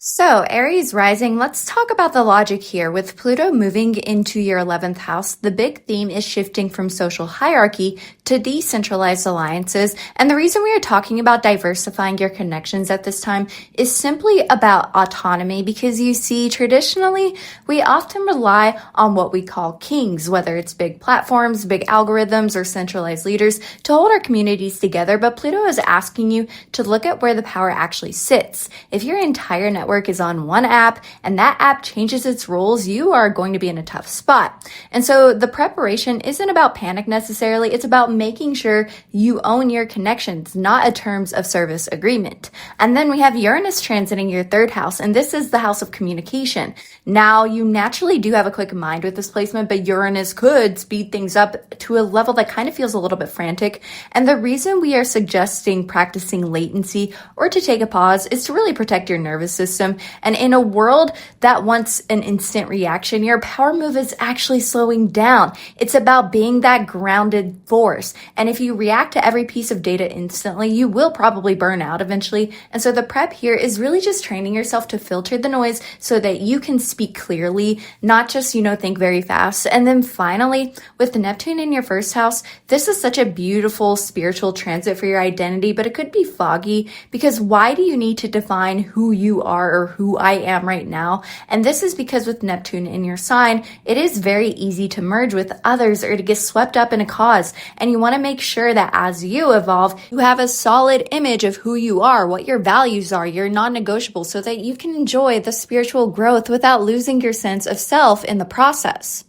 So, Aries Rising, let's talk about the logic here. With Pluto moving into your 11th house, the big theme is shifting from social hierarchy to decentralized alliances. And the reason we are talking about diversifying your connections at this time is simply about autonomy, because you see, traditionally, we often rely on what we call kings, whether it's big platforms, big algorithms, or centralized leaders to hold our communities together. But Pluto is asking you to look at where the power actually sits. If your entire network is on one app and that app changes its rules, you are going to be in a tough spot. And so the preparation isn't about panic necessarily. It's about making sure you own your connections, not a terms of service agreement. And then we have Uranus transiting your 3rd house, and this is the house of communication. Now, you naturally do have a quick mind with this placement, but Uranus could speed things up to a level that kind of feels a little bit frantic. And the reason we are suggesting practicing latency or to take a pause is to really protect your nervous system. And in a world that wants an instant reaction, your power move is actually slowing down. It's about being that grounded force. And if you react to every piece of data instantly, you will probably burn out eventually. And so the prep here is really just training yourself to filter the noise so that you can speak clearly, not just, think very fast. And then finally, with Neptune in your 1st house, this is such a beautiful spiritual transit for your identity, but it could be foggy, because why do you need to define who you are or who I am right now? And this is because with Neptune in your sign, it is very easy to merge with others or to get swept up in a cause. And you want to make sure that as you evolve, you have a solid image of who you are, what your values are, your non-negotiables, so that you can enjoy the spiritual growth without losing your sense of self in the process.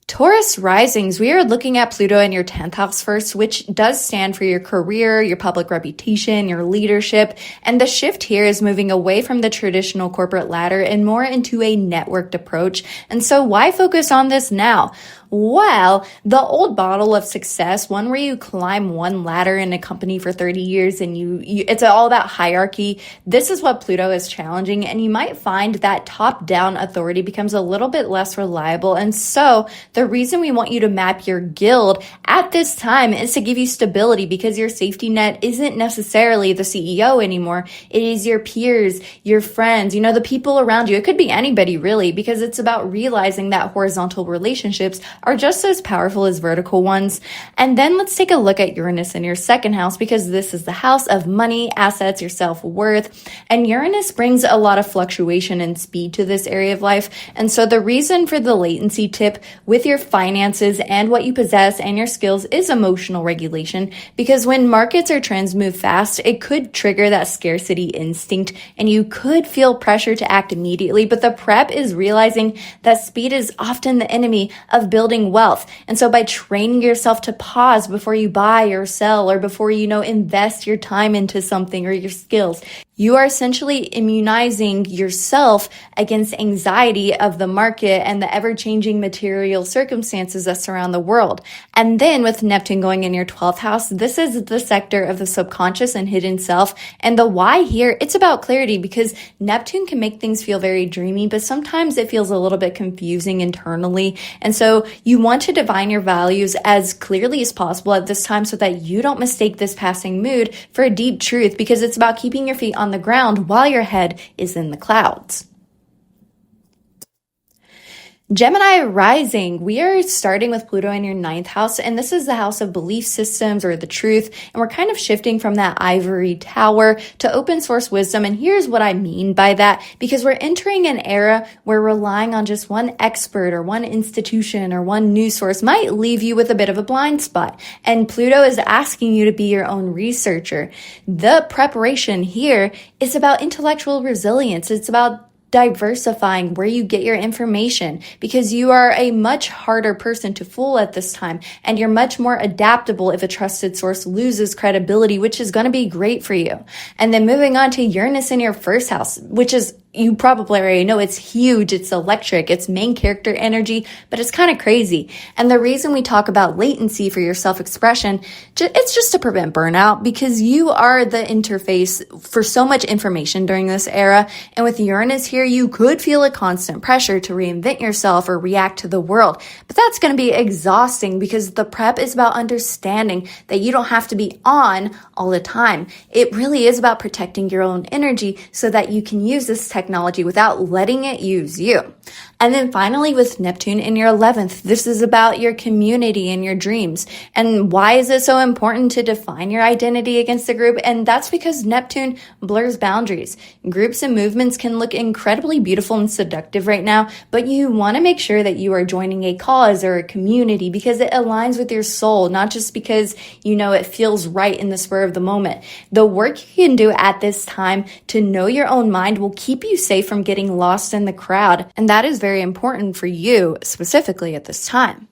Taurus Risings, we are looking at Pluto in your 10th house first, which does stand for your career, your public reputation, your leadership. And the shift here is moving away from the traditional corporate ladder and more into a networked approach. And so why focus on this now? Well, the old model of success, one where you climb one ladder in a company for 30 years and it's all about hierarchy. This is what Pluto is challenging, and you might find that top-down authority becomes a little bit less reliable. And so the reason we want you to map your guild at this time is to give you stability, because your safety net isn't necessarily the CEO anymore. It is your peers, your friends, the people around you. It could be anybody really, because it's about realizing that horizontal relationships are just as powerful as vertical ones. And then let's take a look at Uranus in your 2nd house, because this is the house of money, assets, your self-worth. And Uranus brings a lot of fluctuation and speed to this area of life. And so the reason for the latency tip with your finances and what you possess and your skills is emotional regulation, because when markets or trends move fast, it could trigger that scarcity instinct and you could feel pressure to act immediately. But the prep is realizing that speed is often the enemy of building wealth. And so by training yourself to pause before you buy or sell, or before invest your time into something or your skills, you are essentially immunizing yourself against anxiety of the market and the ever-changing material circumstances that surround the world. And then with Neptune going in your 12th house, this is the sector of the subconscious and hidden self. And the why here, it's about clarity, because Neptune can make things feel very dreamy, but sometimes it feels a little bit confusing internally. And so you want to define your values as clearly as possible at this time so that you don't mistake this passing mood for a deep truth, because it's about keeping your feet on the ground while your head is in the clouds. Gemini Rising, we are starting with Pluto in your 9th house, and this is the house of belief systems or the truth, and we're kind of shifting from that ivory tower to open source wisdom. And here's what I mean by that, because we're entering an era where relying on just one expert or one institution or one news source might leave you with a bit of a blind spot, and Pluto is asking you to be your own researcher. The preparation here is about intellectual resilience. It's about diversifying where you get your information, because you are a much harder person to fool at this time, and you're much more adaptable if a trusted source loses credibility, which is going to be great for you. And then moving on to Uranus in your first house, which is, you probably already know, it's huge, it's electric, it's main character energy, but it's kind of crazy. And the reason we talk about latency for your self-expression, it's just to prevent burnout, because you are the interface for so much information during this era. And with Uranus here, you could feel a constant pressure to reinvent yourself or react to the world. But that's going to be exhausting, because the prep is about understanding that you don't have to be on all the time. It really is about protecting your own energy so that you can use this technology without letting it use you. And then finally, with Neptune in your 11th, this is about your community and your dreams. And why is it so important to define your identity against the group? And that's because Neptune blurs boundaries. Groups and movements can look incredibly beautiful and seductive right now, but you want to make sure that you are joining a cause or a community because it aligns with your soul, not just because you know it feels right in the spur of the moment. The work you can do at this time to know your own mind will keep you safe from getting lost in the crowd. And that is very important for you specifically at this time.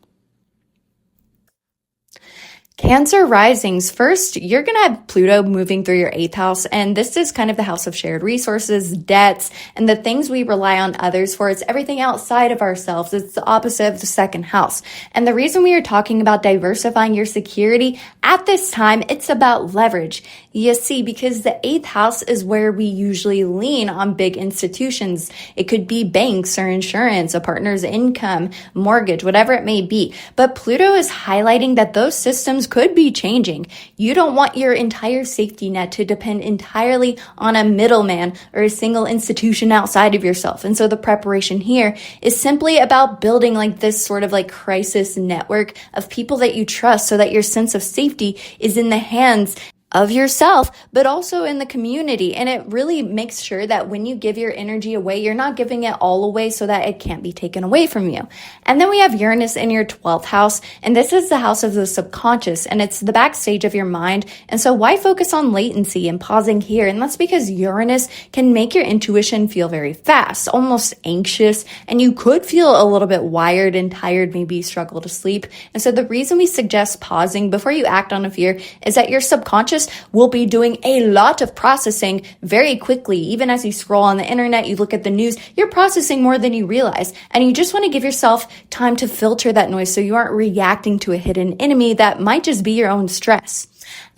Cancer risings. First, you're going to have Pluto moving through your 8th house, and this is kind of the house of shared resources, debts, and the things we rely on others for. It's everything outside of ourselves. It's the opposite of the 2nd house. And the reason we are talking about diversifying your security at this time, it's about leverage. You see, because the 8th house is where we usually lean on big institutions. It could be banks or insurance, a partner's income, mortgage, whatever it may be. But Pluto is highlighting that those systems could be changing. You don't want your entire safety net to depend entirely on a middleman or a single institution outside of yourself. And so the preparation here is simply about building like this sort of like crisis network of people that you trust so that your sense of safety is in the hands of yourself, but also in the community. And it really makes sure that when you give your energy away, you're not giving it all away so that it can't be taken away from you. And then we have Uranus in your 12th house, and this is the house of the subconscious, and it's the backstage of your mind. And so why focus on latency and pausing here? And that's because Uranus can make your intuition feel very fast, almost anxious, and you could feel a little bit wired and tired, maybe struggle to sleep. And so the reason we suggest pausing before you act on a fear is that your subconscious will be doing a lot of processing very quickly. Even as you scroll on the internet, you look at the news, you're processing more than you realize. And you just want to give yourself time to filter that noise so you aren't reacting to a hidden enemy that might just be your own stress.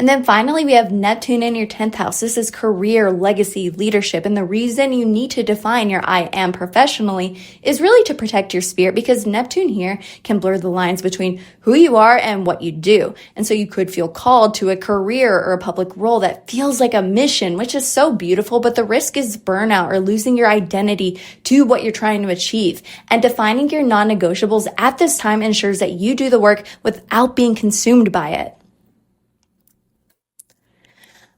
And then finally, we have Neptune in your 10th house. This is career, legacy, leadership. And the reason you need to define your I am professionally is really to protect your spirit, because Neptune here can blur the lines between who you are and what you do. And so you could feel called to a career or a public role that feels like a mission, which is so beautiful, but the risk is burnout or losing your identity to what you're trying to achieve. And defining your non-negotiables at this time ensures that you do the work without being consumed by it.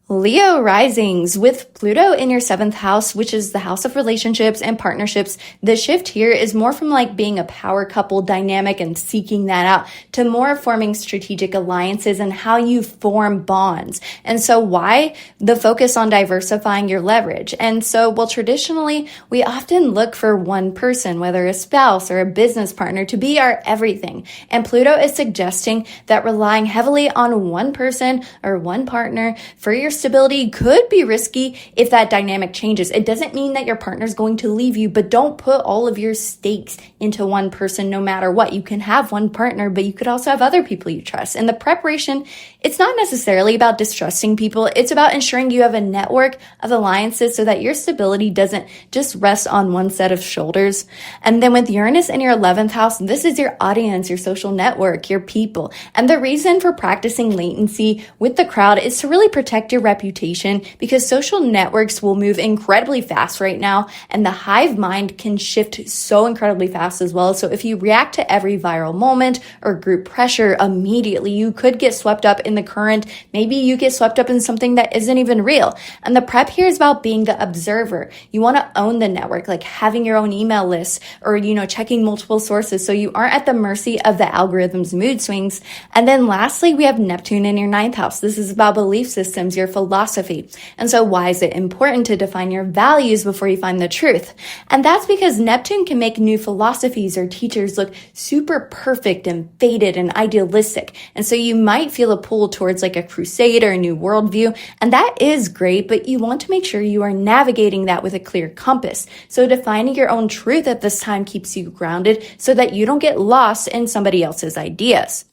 Leo risings. With Pluto in your 7th house, which is the house of relationships and partnerships, the shift here is more from like being a power couple dynamic and seeking that out to more forming strategic alliances and how you form bonds. And so why the focus on diversifying your leverage? And so, well, traditionally, we often look for one person, whether a spouse or a business partner, to be our everything. And Pluto is suggesting that relying heavily on one person or one partner for your stability could be risky if that dynamic changes. It doesn't mean that your partner's going to leave you, but don't put all of your stakes into one person no matter what. You can have one partner, but you could also have other people you trust. And the preparation, it's not necessarily about distrusting people. It's about ensuring you have a network of alliances so that your stability doesn't just rest on one set of shoulders. And then with Uranus in your 11th house, this is your audience, your social network, your people. And the reason for practicing latency with the crowd is to really protect your reputation, because social networks will move incredibly fast right now, and the hive mind can shift so incredibly fast as well. So if you react to every viral moment or group pressure immediately, you could get swept up in the current. Maybe you get swept up in something that isn't even real. And the prep here is about being the observer. You want to own the network, like having your own email list or, checking multiple sources so you aren't at the mercy of the algorithm's mood swings. And then lastly, we have Neptune in your 9th house. This is about belief systems, your philosophy. And so why is it important to define your values before you find the truth? And that's because Neptune can make new philosophies or teachers look super perfect and faded and idealistic. And so you might feel a pull towards like a crusade or a new worldview. And that is great, but you want to make sure you are navigating that with a clear compass. So defining your own truth at this time keeps you grounded so that you don't get lost in somebody else's ideas.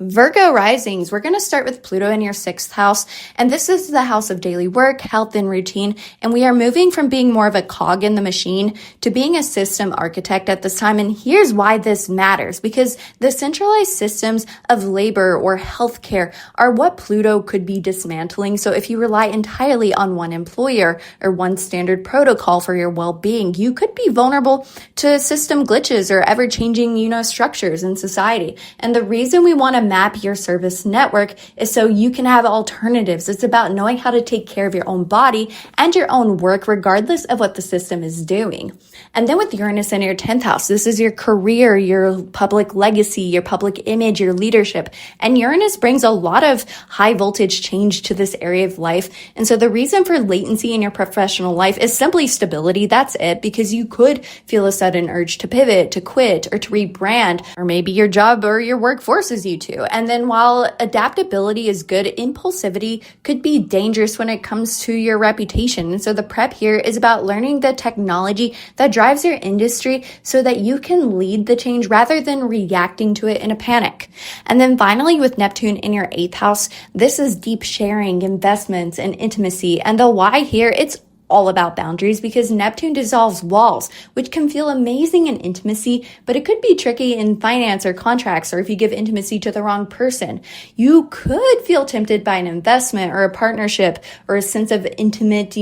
Virgo risings, we're going to start with Pluto in your 6th house, and this is the house of daily work, health, and routine, and we are moving from being more of a cog in the machine to being a system architect at this time, and here's why this matters, because the centralized systems of labor or healthcare are what Pluto could be dismantling, so if you rely entirely on one employer or one standard protocol for your well-being, you could be vulnerable to system glitches or ever-changing, structures in society, and the reason we want to map your service network is so you can have alternatives. It's about knowing how to take care of your own body and your own work regardless of what the system is doing. And then with Uranus in your 10th house, this is your career, your public legacy, your public image, your leadership. And Uranus brings a lot of high voltage change to this area of life. And so the reason for latency in your professional life is simply stability. That's it, because you could feel a sudden urge to pivot, to quit, or to rebrand, or maybe your job or your work forces you to. And then while adaptability is good, impulsivity could be dangerous when it comes to your reputation. And so the prep here is about learning the technology that drives your industry so that you can lead the change rather than reacting to it in a panic. And then finally with Neptune in your 8th house, this is deep sharing, investments, and intimacy. And the why here, it's all about boundaries because Neptune dissolves walls, which can feel amazing in intimacy, but it could be tricky in finance or contracts, or if you give intimacy to the wrong person. You could feel tempted by an investment or a partnership or a sense of intimate,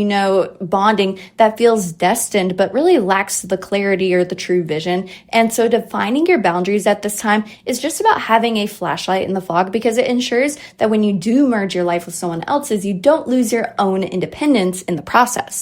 bonding that feels destined, but really lacks the clarity or the true vision. And so defining your boundaries at this time is just about having a flashlight in the fog because it ensures that when you do merge your life with someone else's, you don't lose your own independence in the process.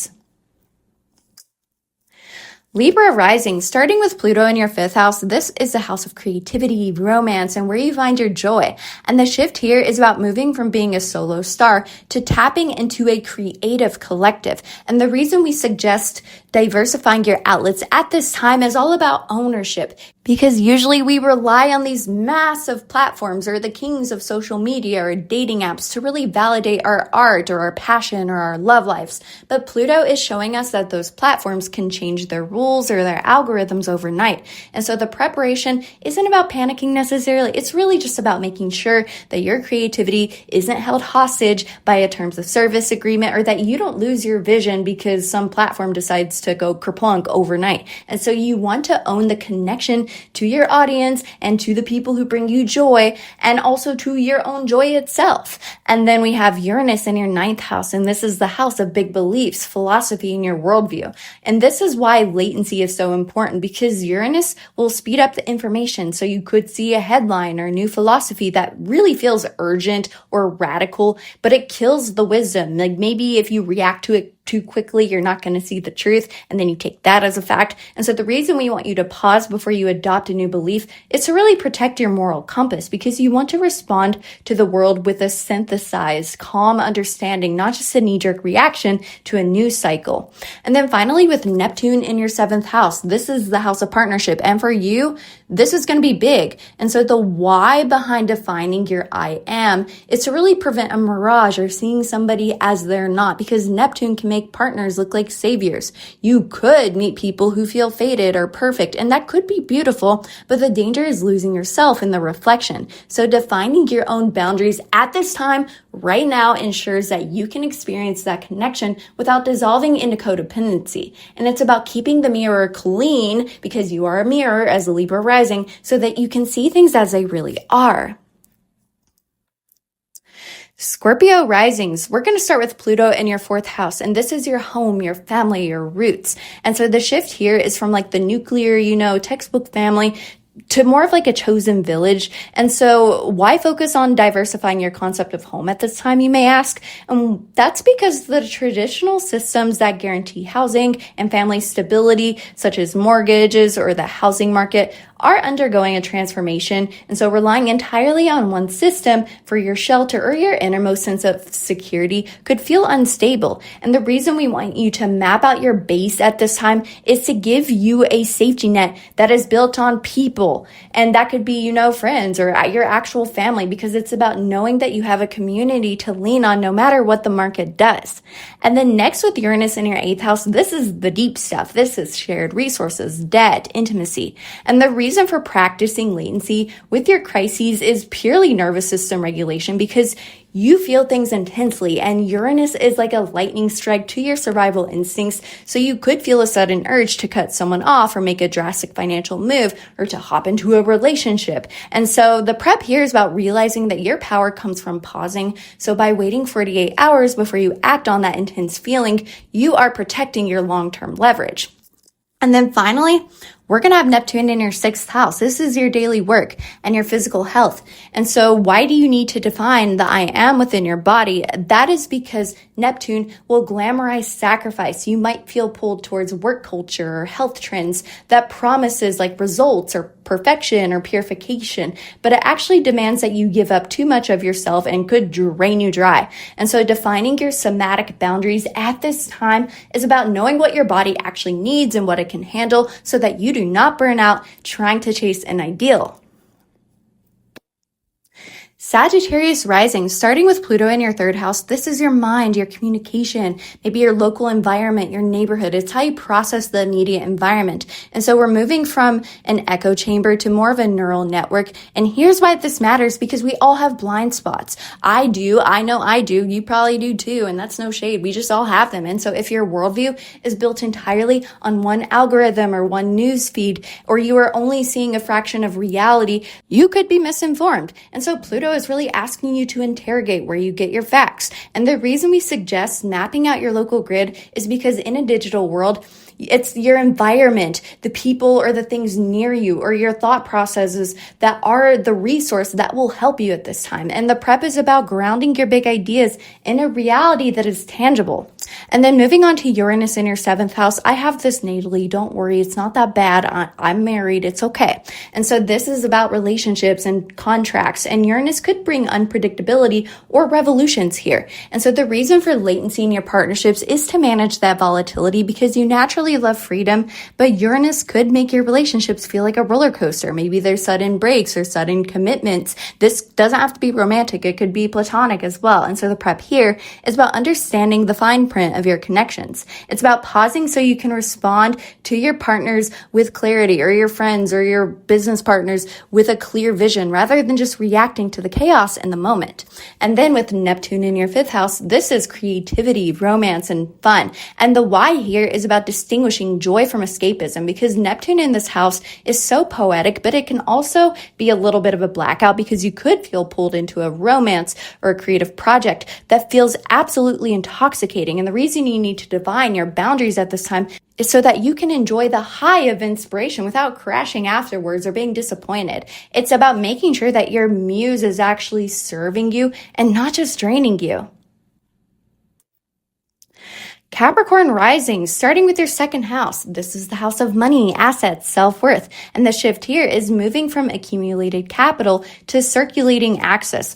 Libra Rising, starting with Pluto in your 5th house, this is the house of creativity, romance, and where you find your joy. And the shift here is about moving from being a solo star to tapping into a creative collective. And the reason we suggest diversifying your outlets at this time is all about ownership. Because usually we rely on these massive platforms or the kings of social media or dating apps to really validate our art or our passion or our love lives. But Pluto is showing us that those platforms can change their rules or their algorithms overnight. And so the preparation isn't about panicking necessarily. It's really just about making sure that your creativity isn't held hostage by a terms of service agreement or that you don't lose your vision because some platform decides to go kerplunk overnight. And so you want to own the connection to your audience and to the people who bring you joy and also to your own joy itself. And then we have Uranus in your 9th house, and this is the house of big beliefs, philosophy, and your worldview. And this is why latency is so important because Uranus will speed up the information. So you could see a headline or a new philosophy that really feels urgent or radical, but it kills the wisdom. Like maybe if you react to it too quickly, you're not going to see the truth, and then you take that as a fact. And so the reason we want you to pause before you adopt a new belief is to really protect your moral compass because you want to respond to the world with a synthesized, calm understanding, not just a knee-jerk reaction to a news cycle. And then finally with Neptune in your 7th house, this is the house of partnership. And for you, this is going to be big. And so the why behind defining your I am is to really prevent a mirage or seeing somebody as they're not, because Neptune can make partners look like saviors. You could meet people who feel fated or perfect, and that could be beautiful, but the danger is losing yourself in the reflection. So defining your own boundaries at this time, right now, ensures that you can experience that connection without dissolving into codependency. And it's about keeping the mirror clean because you are a mirror as a Libra rising so that you can see things as they really are. Scorpio risings, we're going to start with Pluto in your 4th house, and this is your home, your family, your roots. And so the shift here is from like the nuclear, textbook family to more of like a chosen village. And so why focus on diversifying your concept of home at this time, you may ask? And that's because the traditional systems that guarantee housing and family stability, such as mortgages or the housing market, are undergoing a transformation. And so relying entirely on one system for your shelter or your innermost sense of security could feel unstable. And the reason we want you to map out your base at this time is to give you a safety net that is built on people. And that could be, friends or your actual family, because it's about knowing that you have a community to lean on no matter what the market does. And then next, with Uranus in your 8th house, this is the deep stuff. This is shared resources, debt, intimacy. And the reason for practicing latency with your crises is purely nervous system regulation, because you feel things intensely, and Uranus is like a lightning strike to your survival instincts. So you could feel a sudden urge to cut someone off or make a drastic financial move or to hop into a relationship. And so the prep here is about realizing that your power comes from pausing. So by waiting 48 hours before you act on that intense feeling, you are protecting your long-term leverage. And then finally, we're going to have Neptune in your 6th house. This is your daily work and your physical health. And so why do you need to define the I am within your body? That is because Neptune will glamorize sacrifice. You might feel pulled towards work culture or health trends that promises like results or perfection or purification, but it actually demands that you give up too much of yourself and could drain you dry. And so defining your somatic boundaries at this time is about knowing what your body actually needs and what it can handle so that you do not burn out trying to chase an ideal. Sagittarius Rising, starting with Pluto in your 3rd house, this is your mind, your communication, maybe your local environment, your neighborhood. It's how you process the immediate environment. And so we're moving from an echo chamber to more of a neural network. And here's why this matters, because we all have blind spots. I do, I know I do, you probably do too, and that's no shade. We just all have them. And so if your worldview is built entirely on one algorithm or one news feed, or you are only seeing a fraction of reality, you could be misinformed. And so Pluto is really asking you to interrogate where you get your facts. And the reason we suggest mapping out your local grid is because in a digital world, it's your environment, the people or the things near you or your thought processes that are the resource that will help you at this time. And the prep is about grounding your big ideas in a reality that is tangible. And then moving on to Uranus in your 7th house, I have this natally. Don't worry, it's not that bad. I'm married. It's okay. And so this is about relationships and contracts, and Uranus could bring unpredictability or revolutions here. And so the reason for latency in your partnerships is to manage that volatility, because you naturally love freedom, but Uranus could make your relationships feel like a roller coaster. Maybe there's sudden breaks or sudden commitments. This doesn't have to be romantic. It could be platonic as well. And so the prep here is about understanding the fine print of your connections. It's about pausing so you can respond to your partners with clarity, or your friends or your business partners with a clear vision, rather than just reacting to the chaos in the moment. And then with Neptune in your 5th house, this is creativity, romance, and fun. And the why here is about distinguishing joy from escapism, because Neptune in this house is so poetic, but it can also be a little bit of a blackout, because you could feel pulled into a romance or a creative project that feels absolutely intoxicating. And the reason you need to define your boundaries at this time is so that you can enjoy the high of inspiration without crashing afterwards or being disappointed. It's about making sure that your muse is actually serving you and not just draining you. Capricorn Rising, starting with your 2nd house. This is the house of money, assets, self-worth. And the shift here is moving from accumulated capital to circulating access.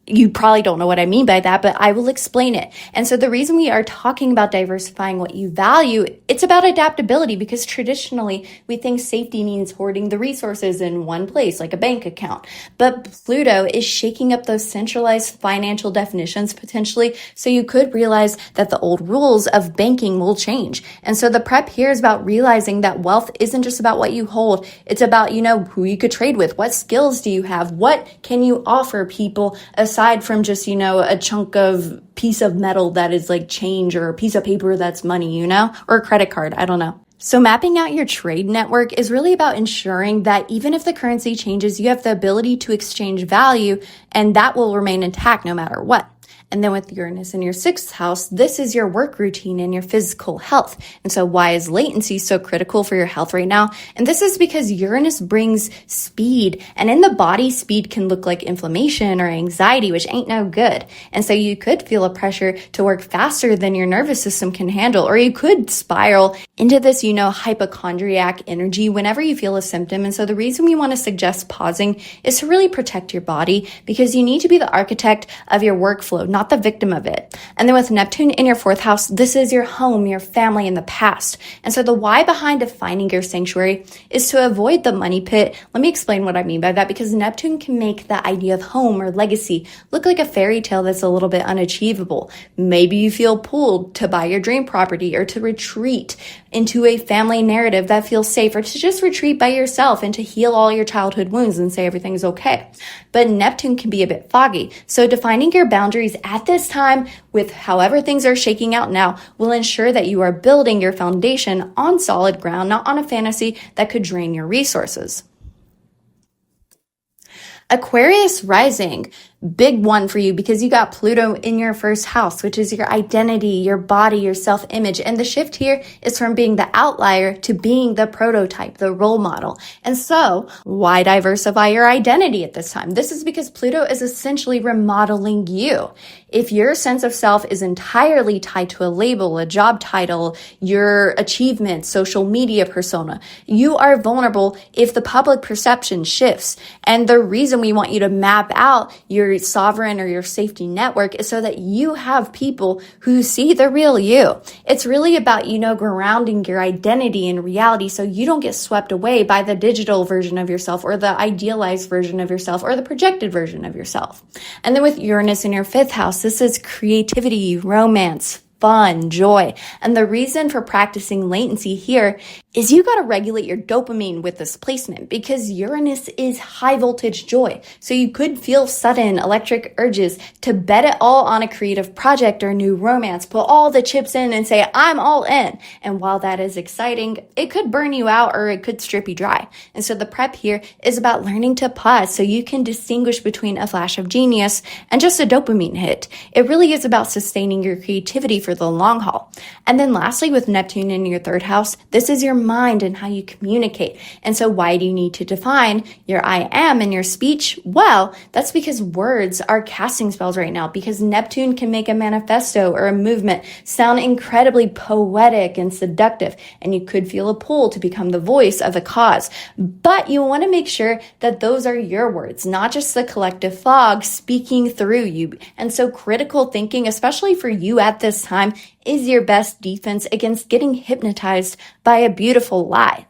You probably don't know what I mean by that, but I will explain it. And so the reason we are talking about diversifying what you value, it's about adaptability, because traditionally we think safety means hoarding the resources in one place, like a bank account. But Pluto is shaking up those centralized financial definitions potentially, so you could realize that the old rules of banking will change. And so the prep here is about realizing that wealth isn't just about what you hold. It's about, who you could trade with. What skills do you have? What can you offer people aside from just, a chunk of piece of metal that is like change, or a piece of paper that's money, or a credit card? I don't know. So mapping out your trade network is really about ensuring that even if the currency changes, you have the ability to exchange value, and that will remain intact no matter what. And then with Uranus in your 6th house, this is your work routine and your physical health. And so why is latency so critical for your health right now? And this is because Uranus brings speed, and in the body, speed can look like inflammation or anxiety, which ain't no good. And so you could feel a pressure to work faster than your nervous system can handle, or you could spiral into this, hypochondriac energy whenever you feel a symptom. And so the reason we want to suggest pausing is to really protect your body, because you need to be the architect of your workflow, not the victim of it. And then with Neptune in your 4th house, this is your home, your family, and the past. And so the why behind defining your sanctuary is to avoid the money pit. Let me explain what I mean by that, because Neptune can make the idea of home or legacy look like a fairy tale that's a little bit unachievable. Maybe you feel pulled to buy your dream property, or to retreat into a family narrative that feels safe, or to just retreat by yourself and to heal all your childhood wounds and say everything's okay. But Neptune can be a bit foggy. So defining your boundaries at this time with however things are shaking out now will ensure that you are building your foundation on solid ground, not on a fantasy that could drain your resources. Aquarius Rising, big one for you, because you got Pluto in your 1st house, which is your identity, your body, your self-image. And the shift here is from being the outlier to being the prototype, the role model. And so why diversify your identity at this time? This is because Pluto is essentially remodeling you. If your sense of self is entirely tied to a label, a job title, your achievements, social media persona, you are vulnerable if the public perception shifts. And the reason we want you to map out your sovereign or your safety network is so that you have people who see the real you. It's really about, grounding your identity in reality so you don't get swept away by the digital version of yourself, or the idealized version of yourself, or the projected version of yourself. And then with Uranus in your 5th house, this is creativity, romance, fun, joy. And the reason for practicing latency here is you got to regulate your dopamine with this placement, because Uranus is high voltage joy. So you could feel sudden electric urges to bet it all on a creative project or new romance, put all the chips in and say, I'm all in. And while that is exciting, it could burn you out, or it could strip you dry. And so the prep here is about learning to pause so you can distinguish between a flash of genius and just a dopamine hit. It really is about sustaining your creativity for the long haul. And then lastly, with Neptune in your 3rd house, this is your mind and how you communicate. And so why do you need to define your I am in your speech? Well, that's because words are casting spells right now, because Neptune can make a manifesto or a movement sound incredibly poetic and seductive, and you could feel a pull to become the voice of the cause. But you want to make sure that those are your words, not just the collective fog speaking through you. And so critical thinking, especially for you at this time, is your best defense against getting hypnotized by a beautiful lie.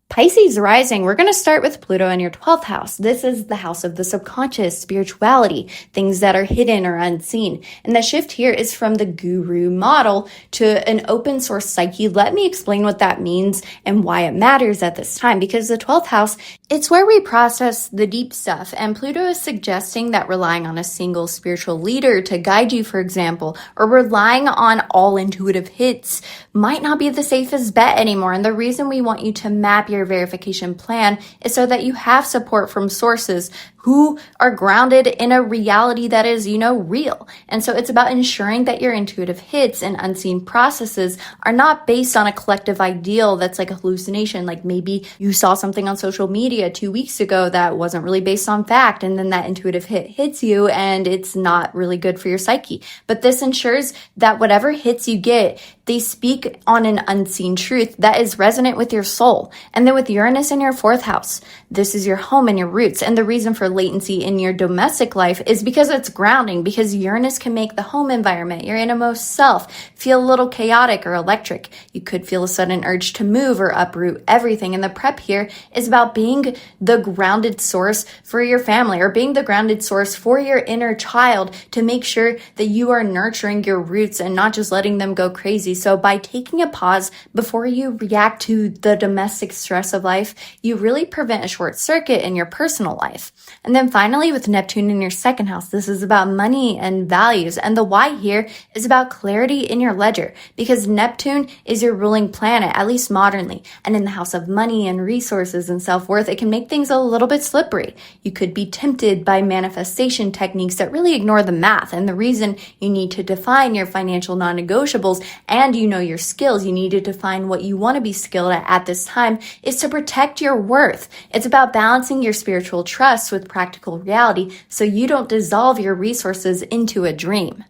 Pisces Rising, we're going to start with Pluto in your 12th house. This is the house of the subconscious, spirituality, things that are hidden or unseen. And the shift here is from the guru model to an open source psyche. Let me explain what that means and why it matters at this time, because the 12th house, it's where we process the deep stuff. And Pluto is suggesting that relying on a single spiritual leader to guide you, for example, or relying on all intuitive hits might not be the safest bet anymore. And the reason we want you to map your verification plan is so that you have support from sources who are grounded in a reality that is, real. And so it's about ensuring that your intuitive hits and unseen processes are not based on a collective ideal that's like a hallucination. Like maybe you saw something on social media 2 weeks ago that wasn't really based on fact, and then that intuitive hit hits you and it's not really good for your psyche. But this ensures that whatever hits you get, they speak on an unseen truth that is resonant with your soul. And then with Uranus in your 4th house, this is your home and your roots. And the reason for latency in your domestic life is because it's grounding, because Uranus can make the home environment, your innermost self, feel a little chaotic or electric. You could feel a sudden urge to move or uproot everything. And the prep here is about being the grounded source for your family, or being the grounded source for your inner child, to make sure that you are nurturing your roots and not just letting them go crazy. So by taking a pause before you react to the domestic stress of life, you really prevent a short circuit in your personal life. And then finally, with Neptune in your second house, this is about money and values. And the why here is about clarity in your ledger, because Neptune is your ruling planet, at least modernly. And in the house of money and resources and self-worth, it can make things a little bit slippery. You could be tempted by manifestation techniques that really ignore the math. And the reason you need to define your financial non-negotiables and you know your skills, you need to define what you want to be skilled at this time, is to protect your worth. It's about balancing your spiritual trust with practical reality so you don't dissolve your resources into a dream.